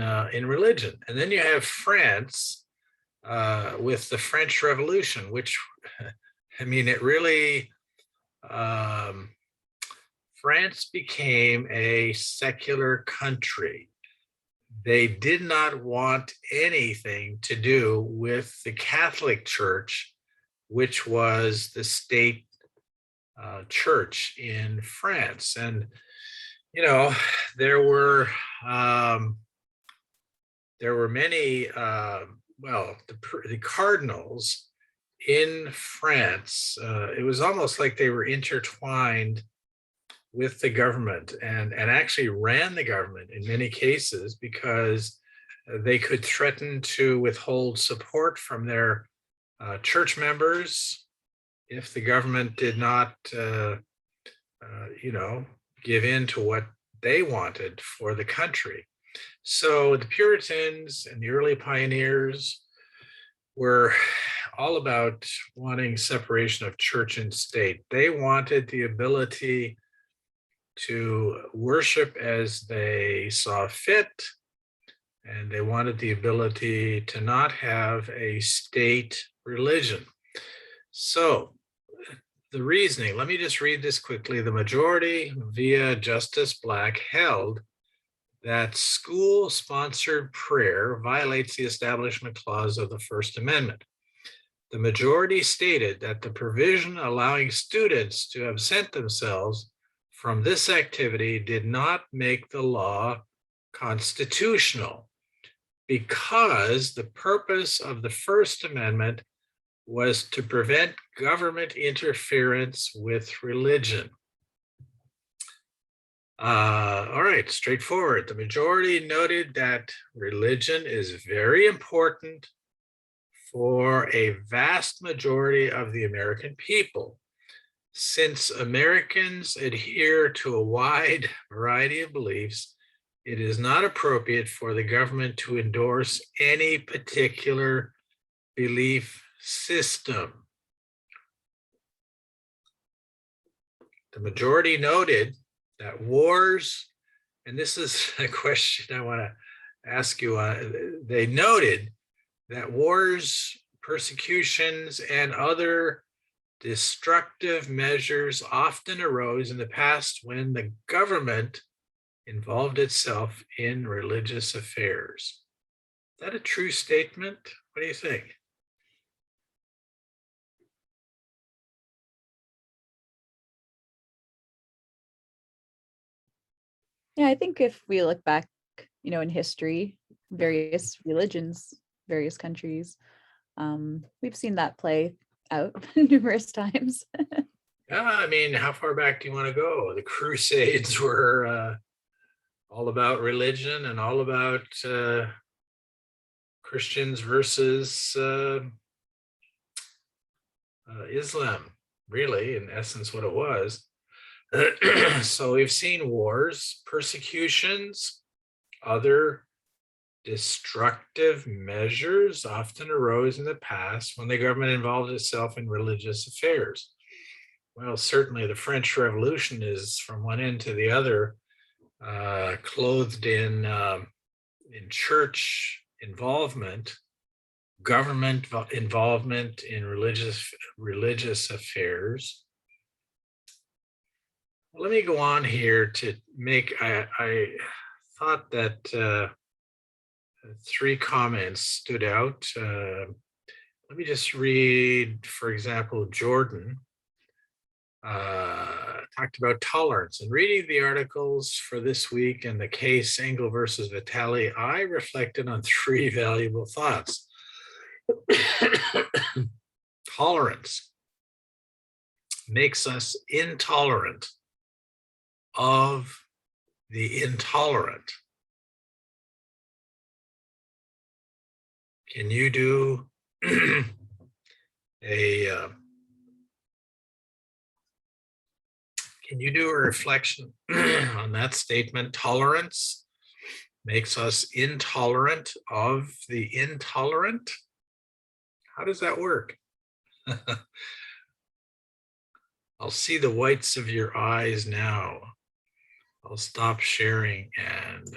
religion. And then you have France with the French Revolution, which, I mean, it really, France became a secular country. they did not want anything to do with the Catholic Church, which was the state church in France. And, you know, there were many, well, the cardinals in France, it was almost like they were intertwined with the government and actually ran the government in many cases, because they could threaten to withhold support from their church members if the government did not, you know, give in to what they wanted for the country. So the Puritans and the early pioneers were all about wanting separation of church and state. They wanted the ability to worship as they saw fit, and they wanted the ability to not have a state religion. So the reasoning, let me just read this quickly. The majority, via Justice Black, held that school-sponsored prayer violates the Establishment Clause of the First Amendment. The majority stated that the provision allowing students to absent themselves from this activity did not make the law constitutional, because the purpose of the First Amendment was to prevent government interference with religion. All right, straightforward. The majority noted that religion is very important for a vast majority of the American people. Since Americans adhere to a wide variety of beliefs, it is not appropriate for the government to endorse any particular belief system. The majority noted that wars, and this is a question I want to ask you, they noted that wars, persecutions, and other destructive measures often arose in the past when the government involved itself in religious affairs. Is that a true statement? What do you think? Yeah, I think if we look back, you know, in history, various religions, various countries, we've seen that play out numerous times. Yeah, I mean, how far back do you want to go? The Crusades were all about religion and all about Christians versus Islam, really, in essence, what it was. So we've seen wars, persecutions, other destructive measures often arose in the past when the government involved itself in religious affairs. Well, certainly the French Revolution is from one end to the other, clothed in church involvement, government involvement in religious affairs. Let me go on here to make, I thought that three comments stood out. Let me just read, for example, Jordan talked about tolerance. And reading the articles for this week and the case Engel versus Vitale, I reflected on three valuable thoughts. Tolerance makes us intolerant of the intolerant. Can you do can you do a reflection on that statement? Tolerance makes us intolerant of the intolerant. How does that work? I'll see the whites of your eyes now. I'll stop sharing. And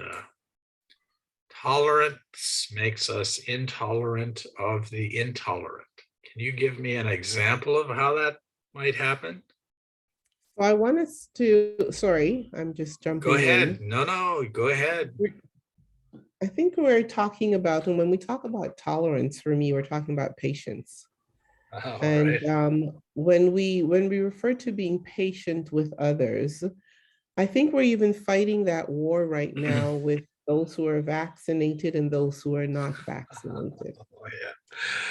tolerance makes us intolerant of the intolerant. Can you give me an example of how that might happen? So I want us to, sorry, I'm just jumping Go ahead. in. No, go ahead. I think we're talking about, and when we talk about tolerance, for me, we're talking about patience. All And right. when we refer to being patient with others, I think we're even fighting that war right now with those who are vaccinated and those who are not vaccinated. Oh, yeah.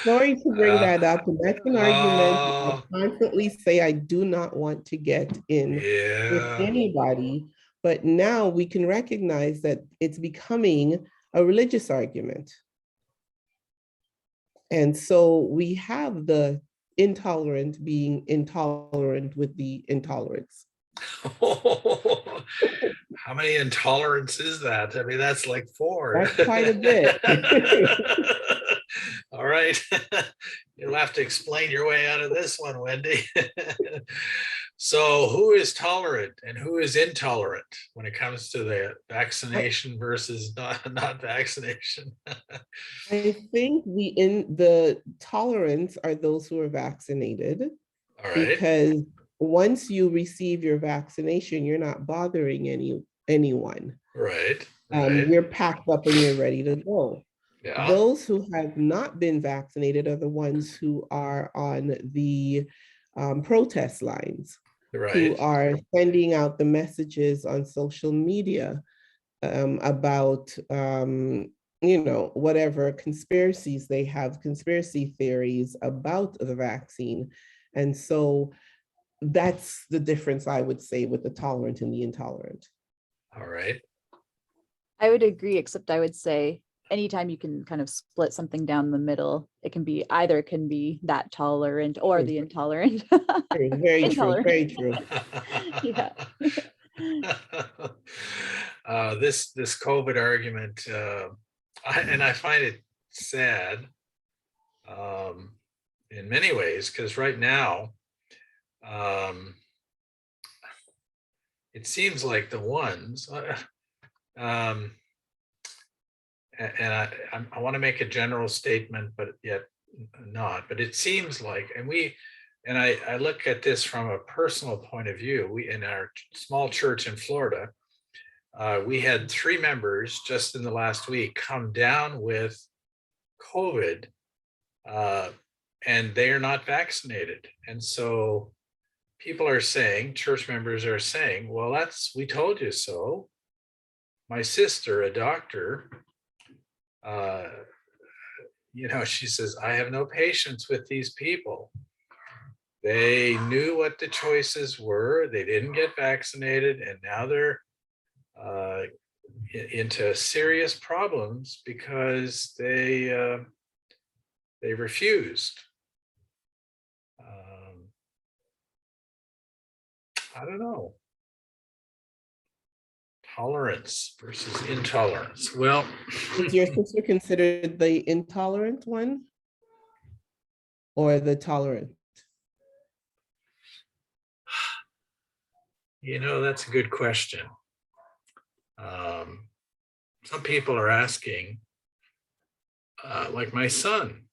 Sorry to bring Uh, that up, and that's an argument I oh, constantly say I do not want to get in with yeah. anybody. But now we can recognize that it's becoming a religious argument. And so we have the intolerant being intolerant with the intolerance. How many intolerance is that? I mean, that's like 4. That's quite a bit. All right. You'll have to explain your way out of this one, Wendy. So who is tolerant and who is intolerant when it comes to the vaccination versus not vaccination? I think the tolerance are those who are vaccinated, All right. because once you receive your vaccination, you're not bothering anyone. Right. Right. You're packed up and you're ready to go. Yeah. Those who have not been vaccinated are the ones who are on the protest lines, who Right. are sending out the messages on social media about whatever conspiracies they have, conspiracy theories about the vaccine. And so that's the difference, I would say, with the tolerant and the intolerant. All right. I would agree, except I would say anytime you can kind of split something down the middle, it can be either can be that tolerant or the intolerant. Very true, very true. Yeah. This COVID argument, and I find it sad in many ways, because right now it seems like the ones, and I want to make a general statement, but yet not. But it seems like, and I look at this from a personal point of view. We, in our small church in Florida, we had 3 members just in the last week come down with COVID, and they are not vaccinated. And so people are saying, church members are saying, well, we told you so. My sister, a doctor, she says, I have no patience with these people. They knew what the choices were. They didn't get vaccinated, and now they're into serious problems because they refused. I don't know. Tolerance versus intolerance. Well, Is your sister considered the intolerant one or the tolerant? That's a good question. Some people are asking, like my son,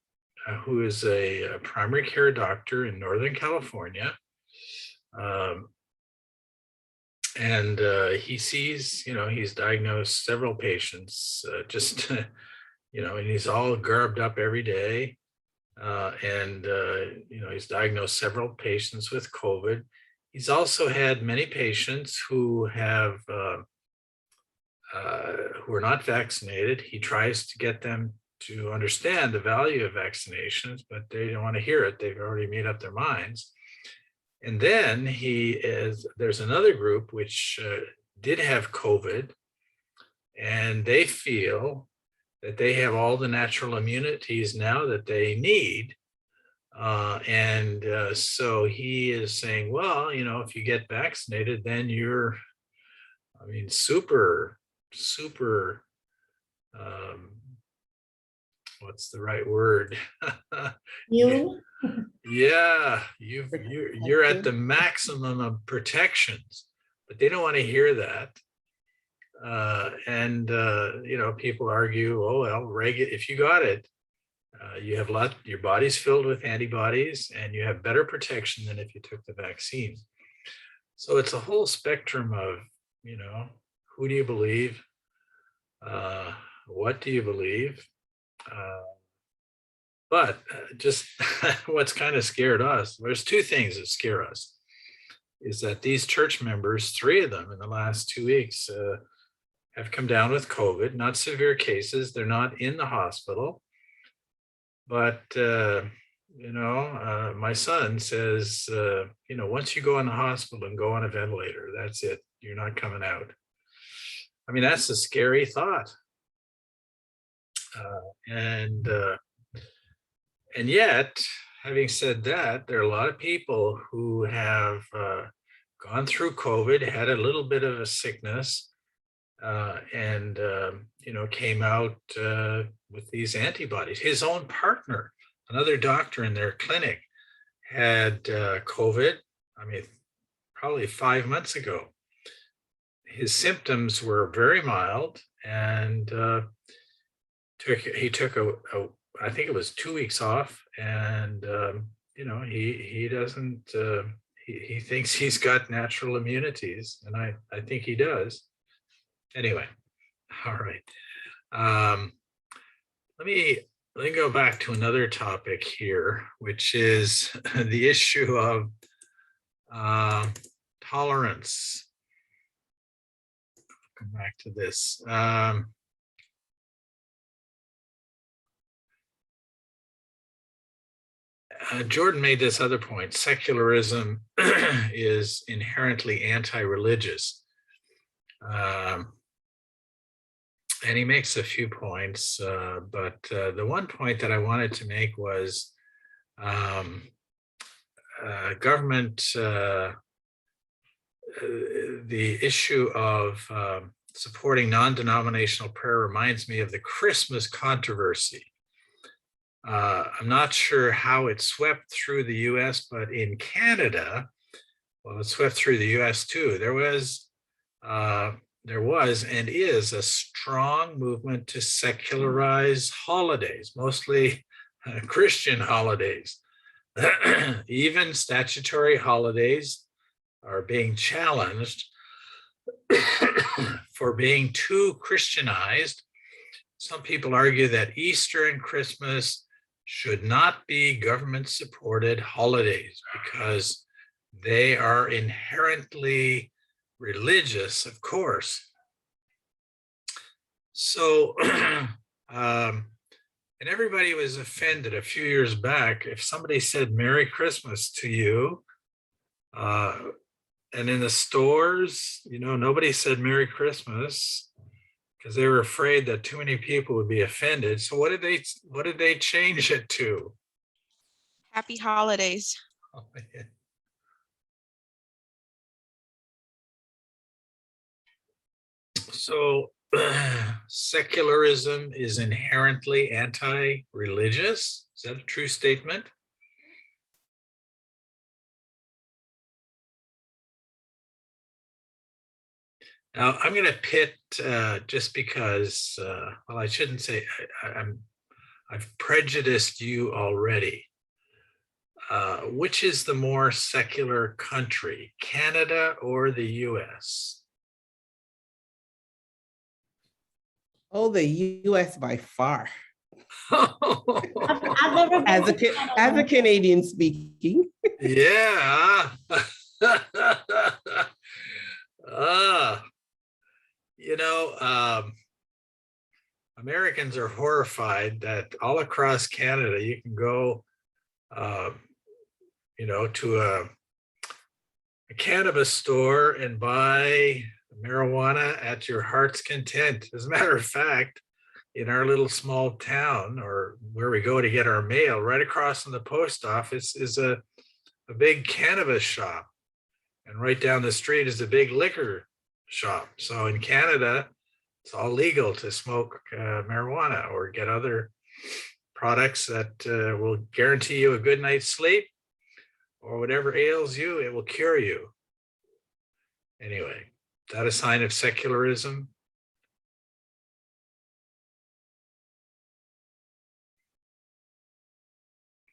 who is a primary care doctor in Northern California. And he sees, he's diagnosed several patients, and he's all garbed up every day. And he's diagnosed several patients with COVID. He's also had many patients who have who are not vaccinated. He tries to get them to understand the value of vaccinations, but they don't want to hear it. They've already made up their minds. And then there's another group which did have COVID, and they feel that they have all the natural immunities now that they need. So he is saying, well, if you get vaccinated, then you're, super, what's the right word? You, Yeah, you're at the maximum of protections, but they don't want to hear that. People argue, oh well, if you got it, you have your body's filled with antibodies, and you have better protection than if you took the vaccine. So it's a whole spectrum of, who do you believe? what do you believe? But just what's kind of scared us, there's two things that scare us, is that these church members, 3 of them in the last 2 weeks, have come down with COVID, not severe cases. They're not in the hospital. But, my son says, once you go in the hospital and go on a ventilator, that's it. You're not coming out. I mean, that's a scary thought. And yet, having said that, there are a lot of people who have gone through COVID, had a little bit of a sickness, and came out with these antibodies. His own partner, another doctor in their clinic, had COVID. I mean, probably 5 months ago. His symptoms were very mild, and he took I think it was 2 weeks off, and he doesn't. He thinks he's got natural immunities, and I think he does. Anyway, all right. Let me go back to another topic here, which is the issue of tolerance. Come back to this. Jordan made this other point. Secularism is inherently anti-religious. And he makes a few points, but the one point that I wanted to make was government, the issue of supporting non-denominational prayer reminds me of the Christmas controversy. I'm not sure how it swept through the US, but in Canada, well, it swept through the US too. There was and is a strong movement to secularize holidays, mostly Christian holidays. Even statutory holidays are being challenged for being too Christianized. Some people argue that Easter and Christmas should not be government-supported holidays because they are inherently religious, of course. So, and everybody was offended a few years back if somebody said Merry Christmas to you, and in the stores, nobody said Merry Christmas because they were afraid that too many people would be offended. So what did they change it to? Happy holidays. Oh, yeah. So secularism is inherently anti-religious. Is that a true statement? Now, I'm going to pit, just because, well, I shouldn't say I've prejudiced you already. Which is the more secular country, Canada or the US? Oh, the US by far. I've never been As to Canada. a Canadian speaking. Yeah. Americans are horrified that all across Canada you can go, to a cannabis store and buy marijuana at your heart's content. As a matter of fact, in our little small town, or where we go to get our mail, right across from the post office is a big cannabis shop. And right down the street is a big liquor shop. So in Canada, it's all legal to smoke marijuana or get other products that will guarantee you a good night's sleep, or whatever ails you, it will cure you. Anyway, is that a sign of secularism?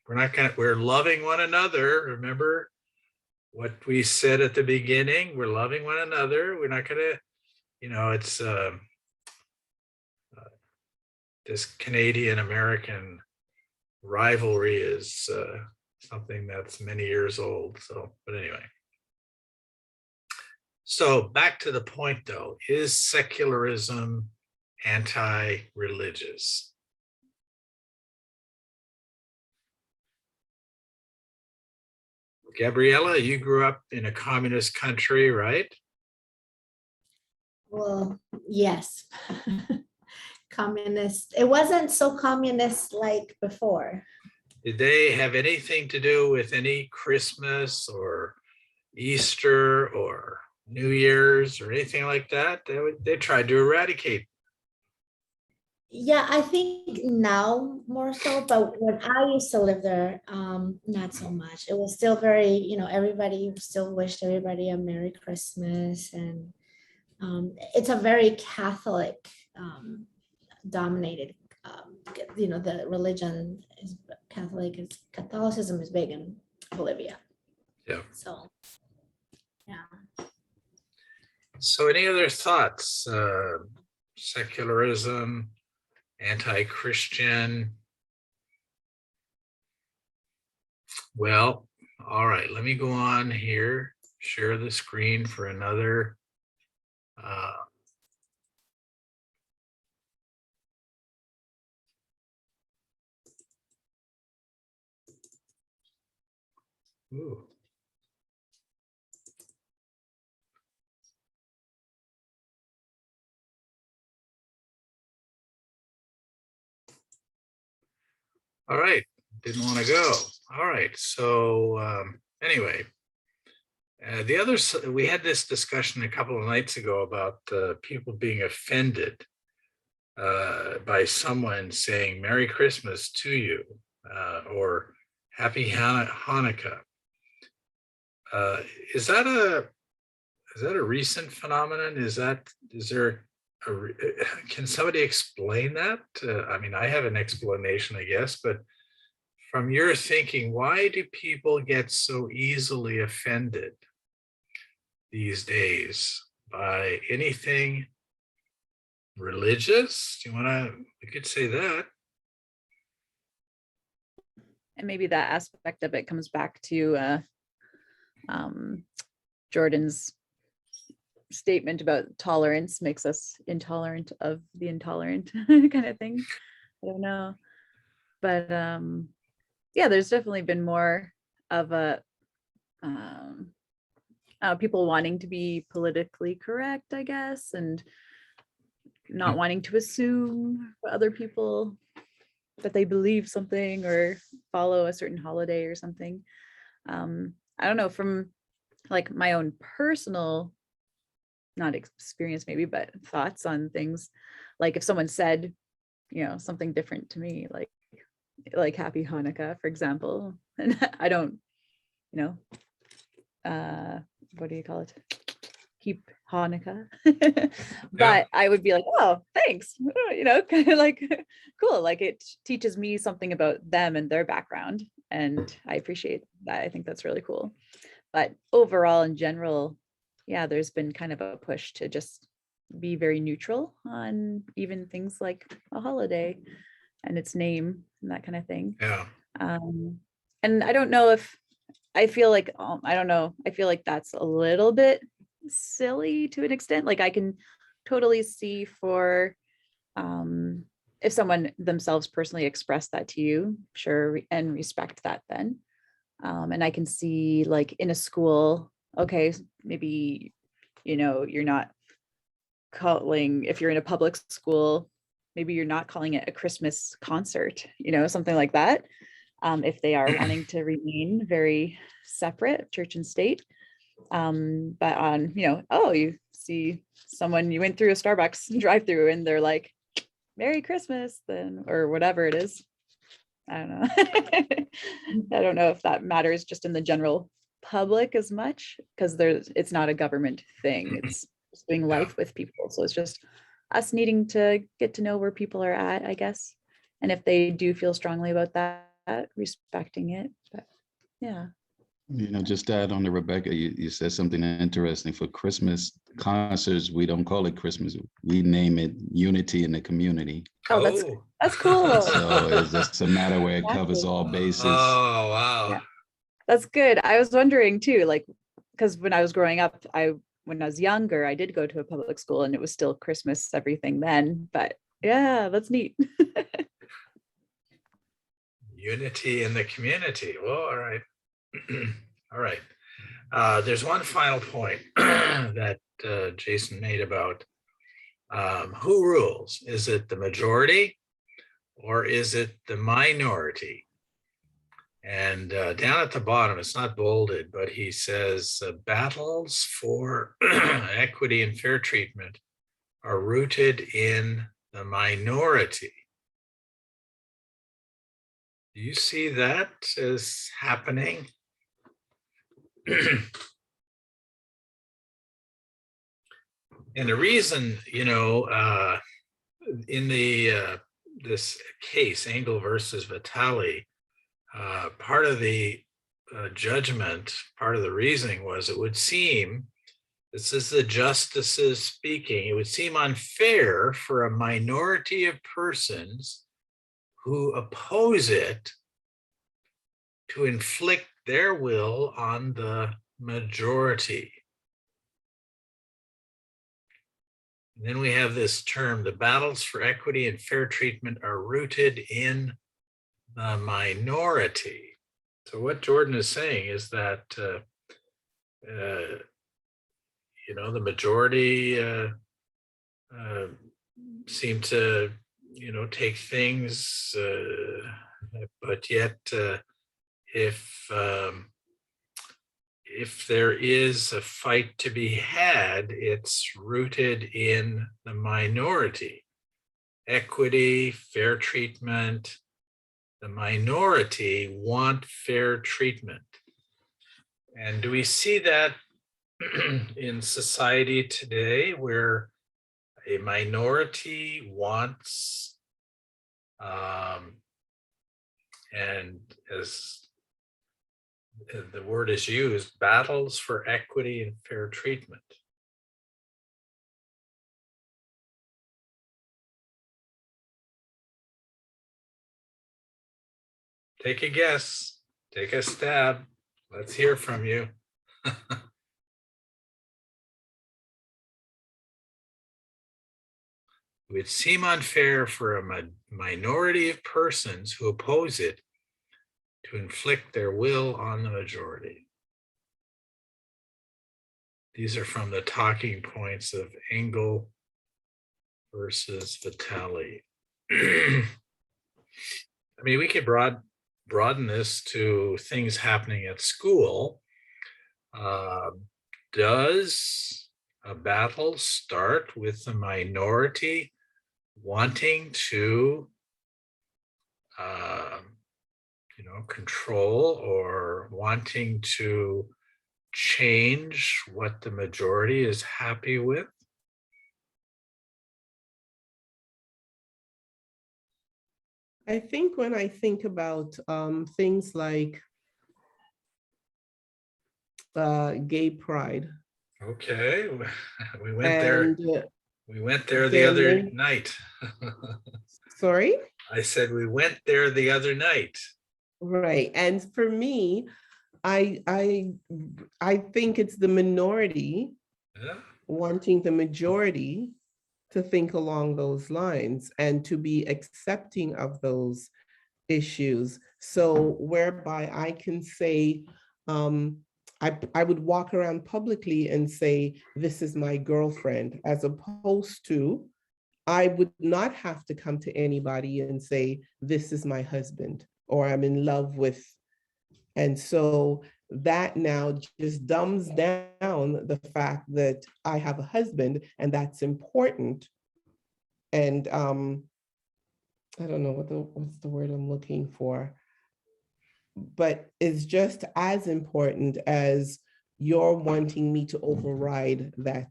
We're loving one another. Remember what we said at the beginning? We're loving one another. We're not gonna, it's this Canadian-American rivalry is something that's many years old. So, but anyway. So back to the point though, is secularism anti-religious? Gabriella, you grew up in a communist country, right? Well, yes. Communist. It wasn't so communist like before. Did they have anything to do with any Christmas or Easter or New Year's or anything like that? They tried to eradicate. Yeah, I think now more so, but when I used to live there, not so much. It was still very, everybody still wished everybody a Merry Christmas, and it's a very Catholic dominated, the religion is Catholic. Catholicism is big in Bolivia. Yeah. So, yeah. So any other thoughts? Secularism, anti-Christian. Well, all right, let me go on here, share the screen for another. Ooh. All right, didn't want to go. All right, so anyway, we had this discussion a couple of nights ago about people being offended by someone saying Merry Christmas to you or Happy Hanukkah. Is that a recent phenomenon? Can somebody explain that? I mean, I have an explanation, I guess, but from your thinking, why do people get so easily offended these days by anything religious? We could say that. And maybe that aspect of it comes back to Jordan's statement about tolerance makes us intolerant of the intolerant kind of thing. I don't know, but yeah, there's definitely been more of a people wanting to be politically correct, I guess, and not wanting to assume for other people that they believe something or follow a certain holiday or something. I don't know, from like my own personal, not experience maybe, but thoughts on things, like if someone said, something different to me, like Happy Hanukkah, for example, and I don't, what do you call it? Keep Hanukkah. But I would be like, oh, thanks, kind of like cool. Like it teaches me something about them and their background. And I appreciate that. I think that's really cool. But overall, in general, yeah, there's been kind of a push to just be very neutral on even things like a holiday and its name and that kind of thing. Yeah. And I don't know if I feel like, I don't know, I feel like that's a little bit silly to an extent. Like I can totally see for if someone themselves personally expressed that to you, sure, and respect that then. And I can see like in a school, okay, maybe, you're not calling, if you're in a public school, maybe you're not calling it a Christmas concert, something like that. If they are wanting to remain very separate, church and state. But on, you see someone, you went through a Starbucks drive-through and they're like, Merry Christmas, then, or whatever it is. I don't know. I don't know if that matters just in the general public as much, because it's not a government thing. It's just doing life with people. So it's just us needing to get to know where people are at, I guess. And if they do feel strongly about that, respecting it. But yeah. Just to add on to Rebecca, you said something interesting. For Christmas, concerts, we don't call it Christmas. We name it Unity in the Community. Oh, that's Oh, cool. So it's just a matter where it covers Exactly. all bases. oh, wow. Yeah. That's good. I was wondering too, like, because when I was growing up, when I was younger, I did go to a public school and it was still Christmas, everything then. But yeah, that's neat. Unity in the community. Well, all right. All right. There's one final point that Jason made about who rules. Is it the majority or is it the minority? And down at the bottom, it's not bolded, but he says battles for equity and fair treatment are rooted in the minority. Do you see that as happening? And the reason, in this case, Engel versus Vitale, part of the judgment, part of the reasoning was it would seem, this is the justices speaking, it would seem unfair for a minority of persons who oppose it to inflict their will on the majority. And then we have this term, the battles for equity and fair treatment are rooted in the minority. So what Jordan is saying is that, the majority seem to, take things, but yet if there is a fight to be had, it's rooted in the minority. Equity, fair treatment, the minority want fair treatment. And do we see that in society today where a minority wants, and as the word is used, battles for equity and fair treatment? Take a guess, take a stab. Let's hear from you. It would seem unfair for a minority of persons who oppose it to inflict their will on the majority. These are from the talking points of Engel versus Vitale. I mean, we could broaden this to things happening at school. Does a battle start with the minority wanting to control or wanting to change what the majority is happy with? I think when I think about things like gay pride. Okay, we went there. And We went there the there other may- night. sorry? I said we went there the other night. Right. And for me, I think it's the minority Yeah. wanting the majority to think along those lines and to be accepting of those issues. So whereby I can say, I would walk around publicly and say, this is my girlfriend, as opposed to, I would not have to come to anybody and say, this is my husband, or I'm in love with. And so that now just dumbs down the fact that I have a husband and that's important. And I don't know what's the word I'm looking for, but it's just as important as you're wanting me to override that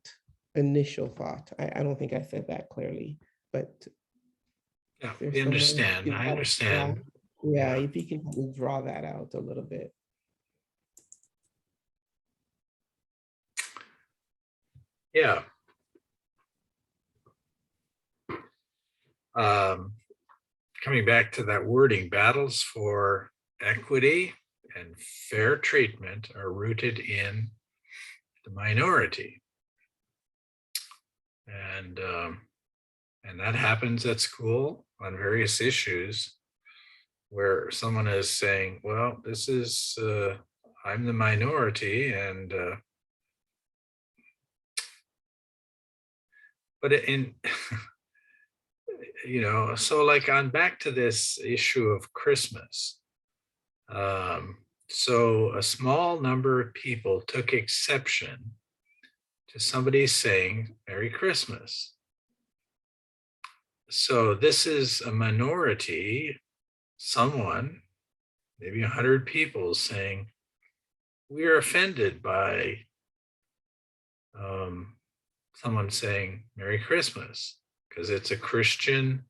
initial thought. I don't think I said that clearly, but Yeah, there's we some way understand. to I draw- understand. Yeah, if you can help me draw that out a little bit. Yeah. Coming back to that wording, battles for equity and fair treatment are rooted in the minority. And that happens at school on various issues where someone is saying, well, this is, I'm the minority, and but in so like on back to this issue of Christmas. So a small number of people took exception to somebody saying Merry Christmas. So this is a minority, someone, maybe 100 people saying, we are offended by someone saying Merry Christmas because it's a Christian.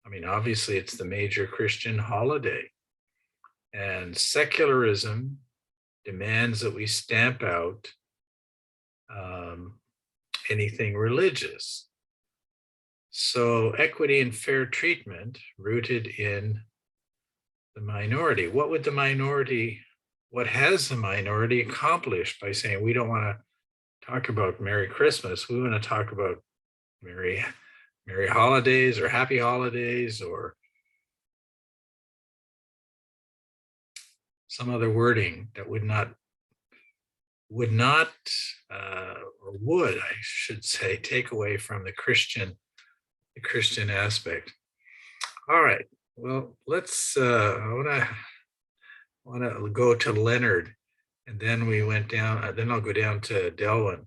I mean, obviously it's the major Christian holiday, and secularism demands that we stamp out anything religious. So equity and fair treatment rooted in the minority. What has the minority accomplished by saying we don't want to talk about Merry Christmas, we want to talk about Merry holidays or happy holidays or some other wording that would I should say, take away from the Christian aspect. All right. Well, let's. I want to go to Leonard, and then we went down. Then I'll go down to Delwyn.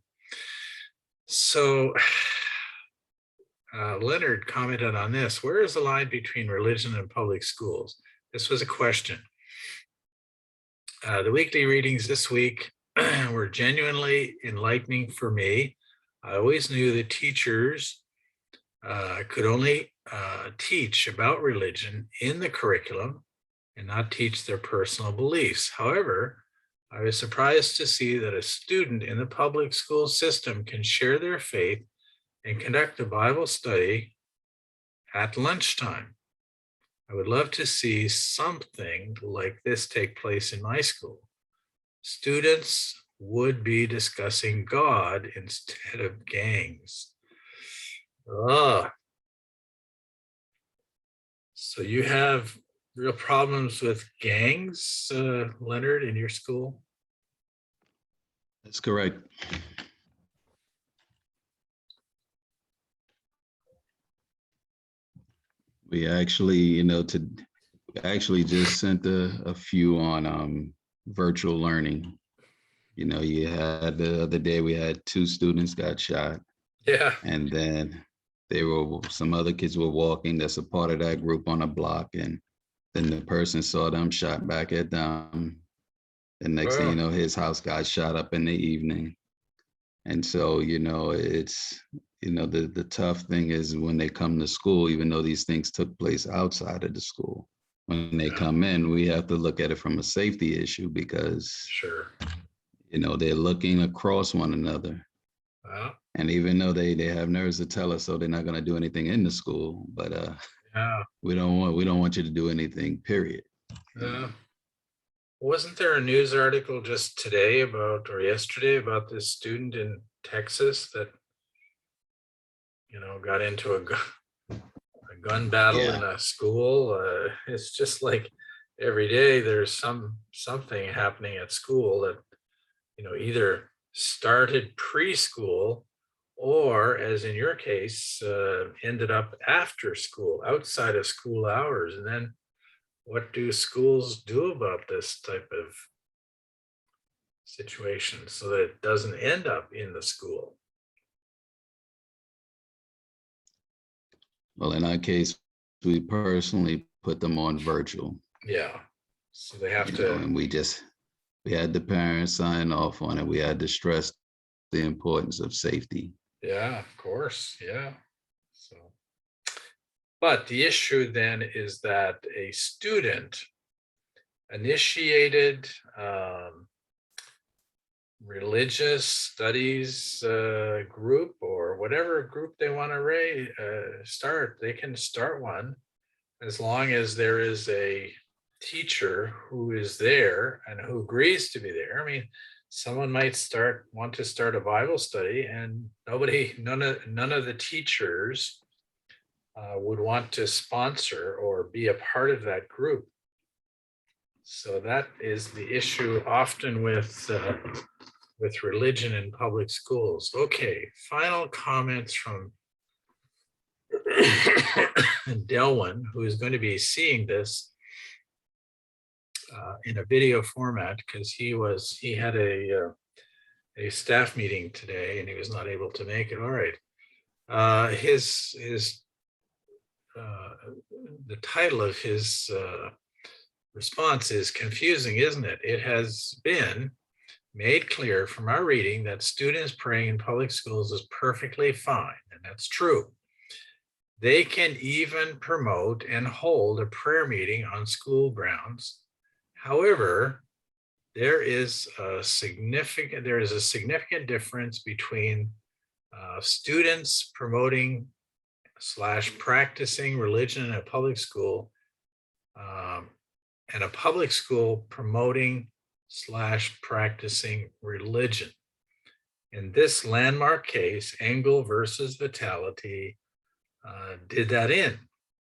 So, Leonard commented on this. Where is the line between religion and public schools? This was a question. The weekly readings this week were genuinely enlightening for me. I always knew that teachers could only teach about religion in the curriculum and not teach their personal beliefs. However, I was surprised to see that a student in the public school system can share their faith and conduct a Bible study at lunchtime. I would love to see something like this take place in my school. Students would be discussing God instead of gangs. So you have real problems with gangs, Leonard, in your school? That's correct. We actually, just sent a few on virtual learning. You had the other day, we had 2 students got shot. Yeah. And then some other kids were walking. That's a part of that group on a block. And then the person saw them, shot back at them. The next thing you know, his house got shot up in the evening. And so, it's, the tough thing is when they come to school, even though these things took place outside of the school, when they come in, we have to look at it from a safety issue because, sure, they're looking across one another. Wow. And even though they have nerves to tell us, so they're not going to do anything in the school, but we don't want you to do anything, period. Wasn't there a news article just today or yesterday about this student in Texas that, got into a gun battle in a school? It's just like every day there's something happening at school that, either started preschool or, as in your case, ended up after school, outside of school hours. And then what do schools do about this type of situation so that it doesn't end up in the school? Well, in our case, we personally put them on virtual. Yeah. So they have to. And we had the parents sign off on it. We had to stress the importance of safety. Yeah, of course. Yeah. So, but the issue then is that a student initiated religious studies group or whatever group they want to start, they can start one as long as there is a teacher who is there and who agrees to be there. I mean, someone might want to start a Bible study, and none of the teachers would want to sponsor or be a part of that group. So that is the issue often with religion in public schools. Okay, final comments from Delwyn, who is going to be seeing this in a video format because he had a staff meeting today and he was not able to make it. All right, the title of his response is confusing, isn't it? It has been made clear from our reading that students praying in public schools is perfectly fine, and that's true. They can even promote and hold a prayer meeting on school grounds. However, there is a significant difference between students promoting / practicing religion in a public school and a public school promoting / practicing religion. In this landmark case, Engel versus Vitality did that in.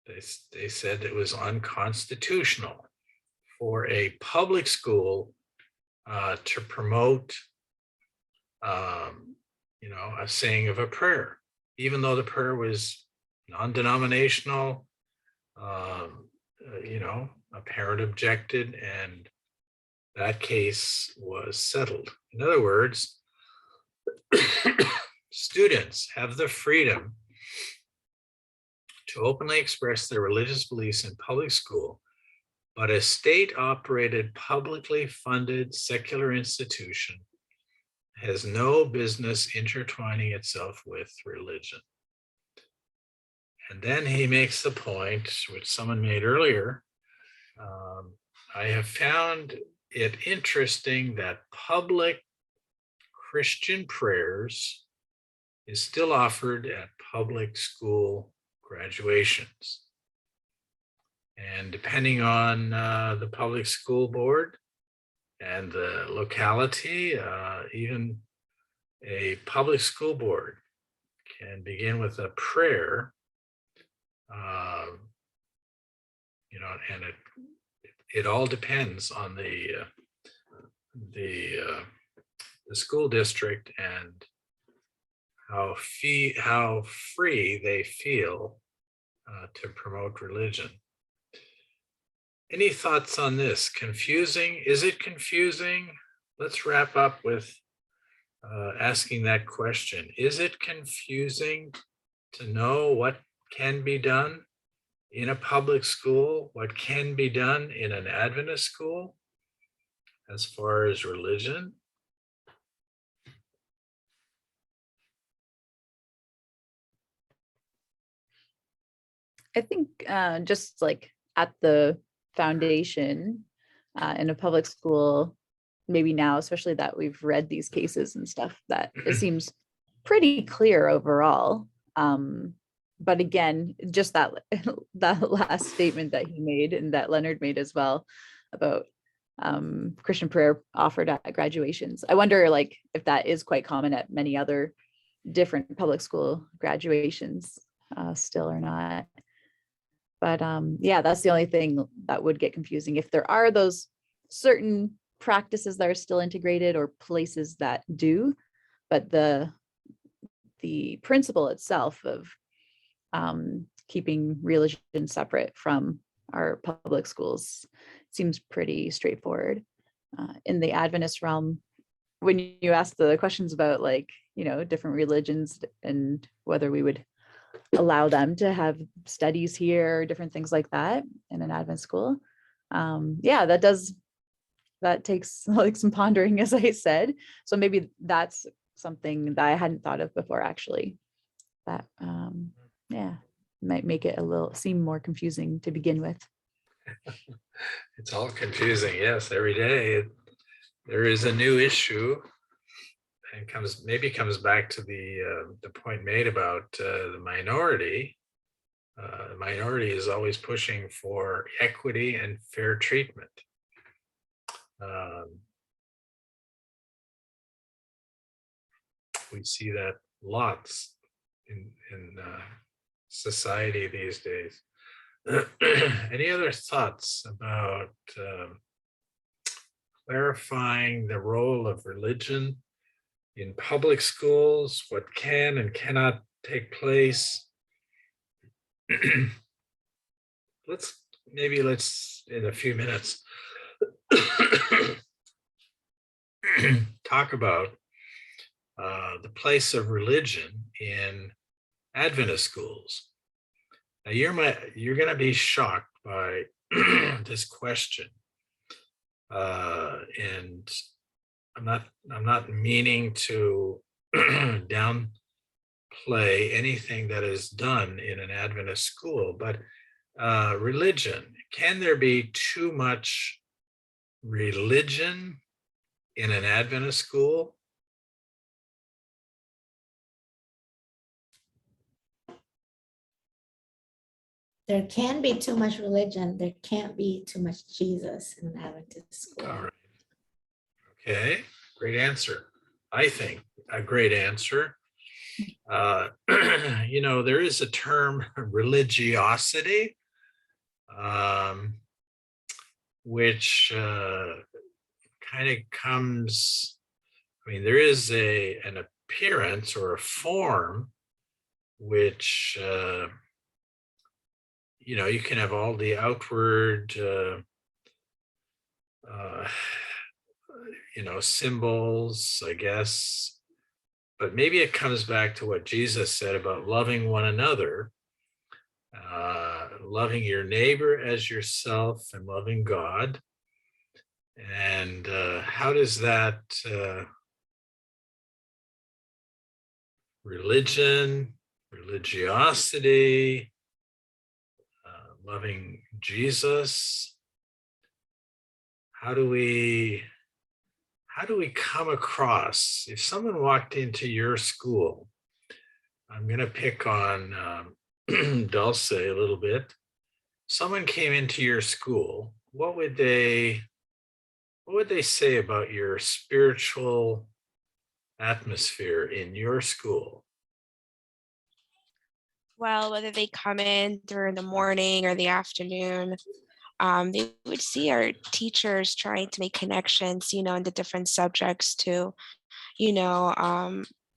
They said it was unconstitutional for a public school to promote, a saying of a prayer, even though the prayer was non-denominational. A parent objected, and that case was settled. In other words, students have the freedom to openly express their religious beliefs in public school, but a state-operated, publicly funded secular institution has no business intertwining itself with religion. And then he makes the point, which someone made earlier, I have found it interesting that public Christian prayers is still offered at public school graduations. And depending on the public school board and the locality, even a public school board can begin with a prayer, and it all depends on the school district and how free they feel to promote religion. Any thoughts on this? Confusing? Is it confusing? Let's wrap up with asking that question. Is it confusing to know what can be done in a public school, what can be done in an Adventist school as far as religion? I think just like at the foundation in a public school, maybe now, especially that we've read these cases and stuff, that it seems pretty clear overall. But again, just that last statement that he made and that Leonard made as well about Christian prayer offered at graduations. I wonder like if that is quite common at many other different public school graduations still or not. But yeah, that's the only thing that would get confusing. If there are those certain practices that are still integrated or places that do, but the principle itself of keeping religion separate from our public schools seems pretty straightforward. In the Adventist realm, when you ask the questions about like, different religions and whether we would allow them to have studies here, different things like that in an Advent school. Yeah, that takes like some pondering, as I said. So maybe that's something that I hadn't thought of before, actually. That yeah, might make it seem more confusing to begin with. It's all confusing, yes. Every day there is a new issue. and comes back to the point made about the minority. The minority is always pushing for equity and fair treatment. We see that lots in society these days. Any other thoughts about clarifying the role of religion in public schools, what can and cannot take place? Let's in a few minutes talk about the place of religion in Adventist schools. Now you're going to be shocked by this question, and I'm not meaning to downplay anything that is done in an Adventist school, but religion, can there be too much religion in an Adventist school? There can be too much religion. There can't be too much Jesus in an Adventist school. All right. Okay, great answer. I think a great answer. There is a term, religiosity, which kind of comes, there is an appearance or a form which, you can have all the outward, symbols, I guess, but maybe it comes back to what Jesus said about loving one another, loving your neighbor as yourself, and loving God. And how does that religion, religiosity, loving Jesus, how do we come across, if someone walked into your school, I'm going to pick on Dulce a little bit. Someone came into your school, what would they say about your spiritual atmosphere in your school? Well, whether they come in during the morning or the afternoon, they would see our teachers trying to make connections, in the different subjects to,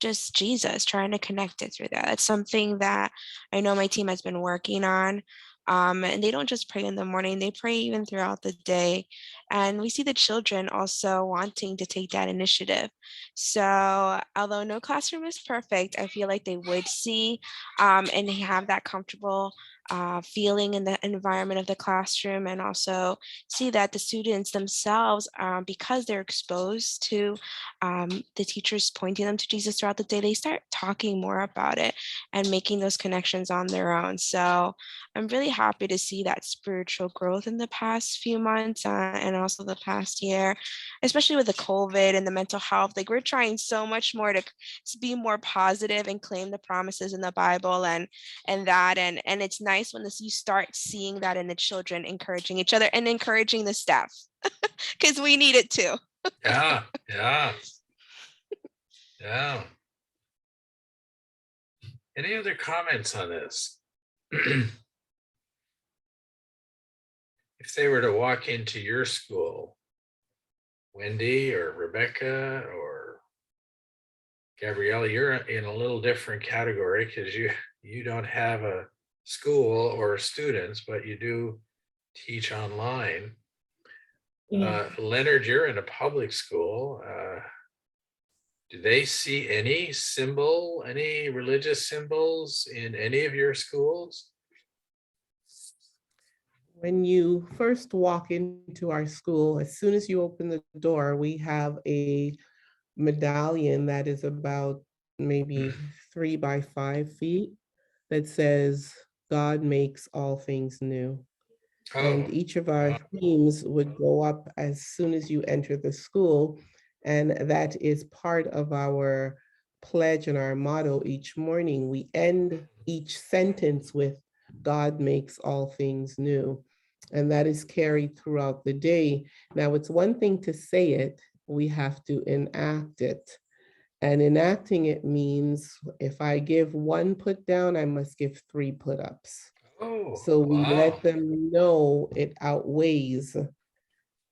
just Jesus, trying to connect it through that. It's something that I know my team has been working on. And they don't just pray in the morning, they pray even throughout the day. And we see the children also wanting to take that initiative. So, although no classroom is perfect, I feel like they would see and have that comfortable feeling in the environment of the classroom, and also see that the students themselves, because they're exposed to the teachers pointing them to Jesus throughout the day, they start talking more about it and making those connections on their own. So I'm really happy to see that spiritual growth in the past few months, and also the past year, especially with the COVID and the mental health. Like, we're trying so much more to be more positive and claim the promises in the Bible, and it's nice when you start seeing that in the children, encouraging each other and encouraging the staff, because we need it too. Yeah. Any other comments on this? If they were to walk into your school, Wendy or Rebecca or Gabriella, you're in a little different category because you don't have a school or students, but you do teach online. Yeah. Leonard, you're in a public school. Do they see any religious symbols in any of your schools? When you first walk into our school, as soon as you open the door, we have a medallion that is about maybe 3 by 5 feet that says, "God makes all things new." And each of our themes would go up as soon as you enter the school. And that is part of our pledge and our motto each morning. We end each sentence with God makes all things new. And that is carried throughout the day. Now, it's one thing to say it, we have to enact it. And enacting it means if I give one put down, I must give 3 put ups. Oh, So we wow. let them know it outweighs.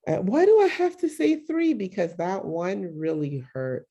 Why do I have to say 3? Because that one really hurt.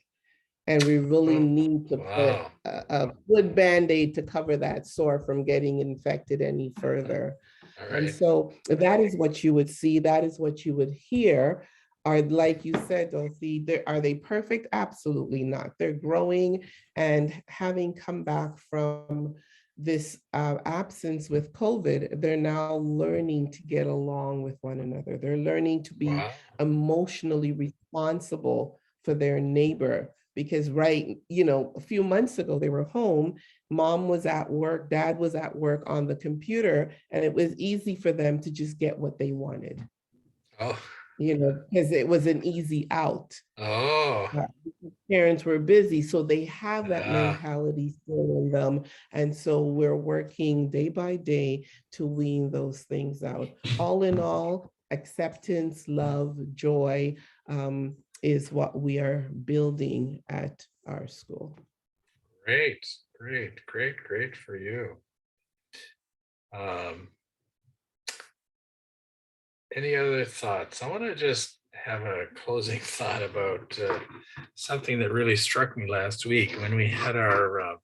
And we really need to put Wow. a good Band-Aid to cover that sore from getting infected any further. All And right. so that is what you would see. That is what you would hear. Are, like you said, Dulcie, are they perfect? Absolutely not. They're growing, and having come back from this absence with COVID, they're now learning to get along with one another. They're learning to be Wow. emotionally responsible for their neighbor. Because right, you know, a few months ago, they were home, mom was at work, dad was at work on the computer, and it was easy for them to just get what they wanted, Oh, you know, because it was an easy out. oh, Parents were busy, so they have that yeah. mentality still in them. And so we're working day by day to wean those things out. All in all, acceptance, love, joy is what we are building at our school. Great, great, great, great for you. Any other thoughts? I want to just have a closing thought about something that really struck me last week when we had our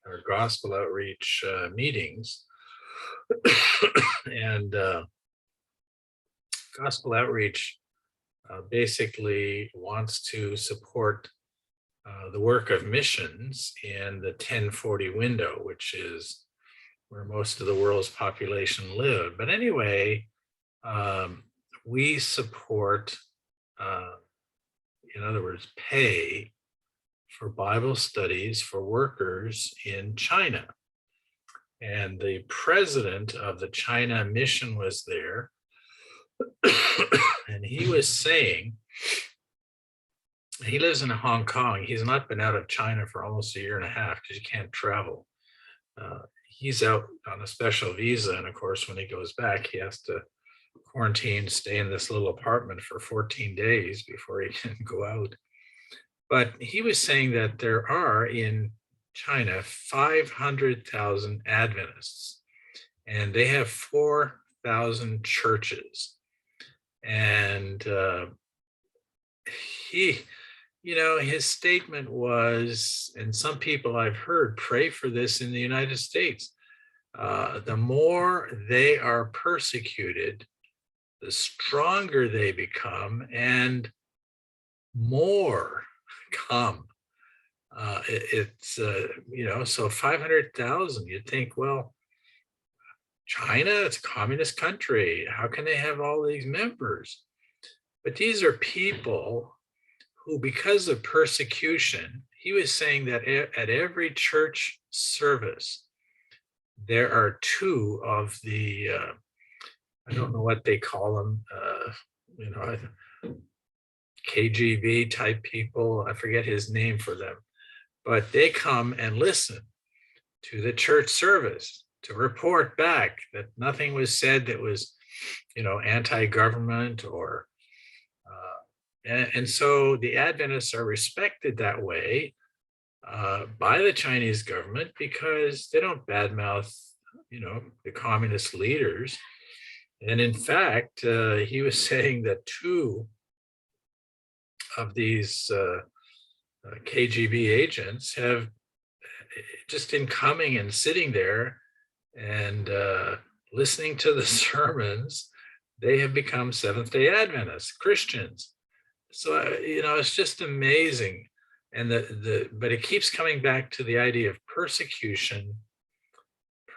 our gospel outreach meetings. And gospel outreach basically wants to support the work of missions in the 1040 window, which is where most of the world's population live. But anyway, we support, in other words, pay for Bible studies for workers in China. And the president of the China mission was there. And he was saying, he lives in Hong Kong. He's not been out of China for almost 1.5 years because you can't travel. He's out on a special visa. And of course, when he goes back, he has to quarantine, stay in this little apartment for 14 days before he can go out. But he was saying that there are in China 500,000 Adventists, and they have 4,000 churches. And he, you know, his statement was, and some people I've heard pray for this in the United States, the more they are persecuted, the stronger they become, and more come. You know, so 500,000, you'd think, well, China, it's a communist country. How can they have all these members? But these are people who, because of persecution, he was saying that at every church service, there are 2 of the, I don't know what they call them, you know, KGB type people. I forget his name for them, but they come and listen to the church service to report back that nothing was said that was, you know, anti-government or, and so the Adventists are respected that way by the Chinese government because they don't badmouth, you know, the communist leaders. And in fact, he was saying that 2 of these KGB agents have just in coming and sitting there and listening to the sermons, they have become Seventh-day Adventists, Christians. So, you know, it's just amazing. And but it keeps coming back to the idea of persecution.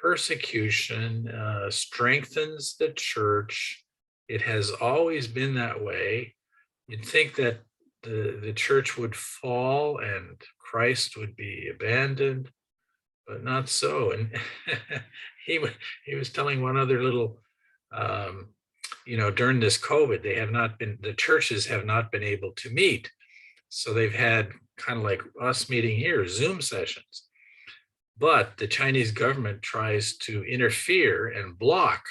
Persecution strengthens the church. It has always been that way. You'd think that the church would fall and Christ would be abandoned, but not so. And he was telling one other little during this COVID, the churches have not been able to meet. So they've had kind of like us meeting here, Zoom sessions. But the Chinese government tries to interfere and block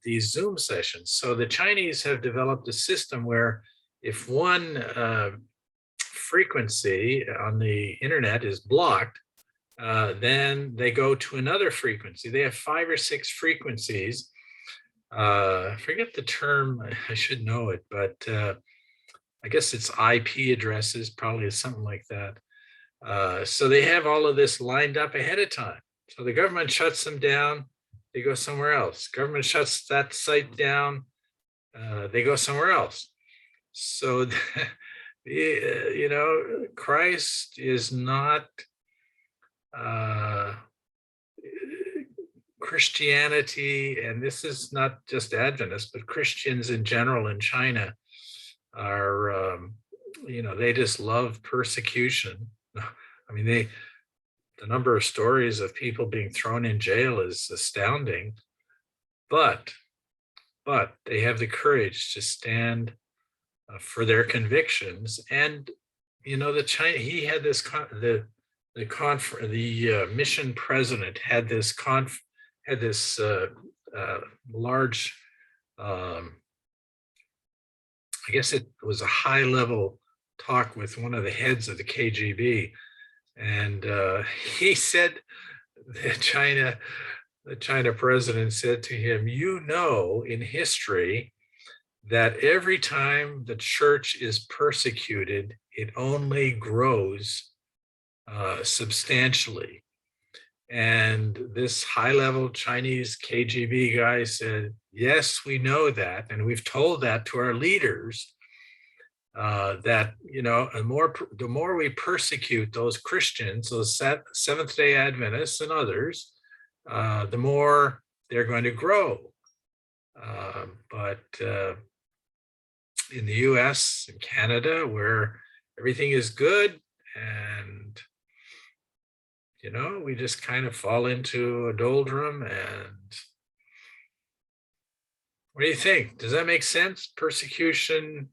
these Zoom sessions. So the Chinese have developed a system where if one frequency on the internet is blocked, then they go to another frequency. They have 5 or 6 frequencies. I forget the term, I should know it, but I guess it's IP addresses, probably something like that. So they have all of this lined up ahead of time. So the government shuts them down, they go somewhere else. Government shuts that site down, they go somewhere else. So, Christ is not Christianity, and this is not just Adventists, but Christians in general in China are, they just love persecution. I mean, the number of stories of people being thrown in jail is astounding, but they have the courage to stand for their convictions. And he had this the mission president had this large, I guess it was a high level talk with one of the heads of the KGB, and he said that the China president said to him, in history that every time the church is persecuted, it only grows substantially. And this high-level Chinese KGB guy said, yes, we know that, and we've told that to our leaders, that the more we persecute those Christians, those Seventh-day Adventists and others, the more they're going to grow. But in the US and Canada, where everything is good, and we just kind of fall into a doldrum. And what do you think? Does that make sense? Persecution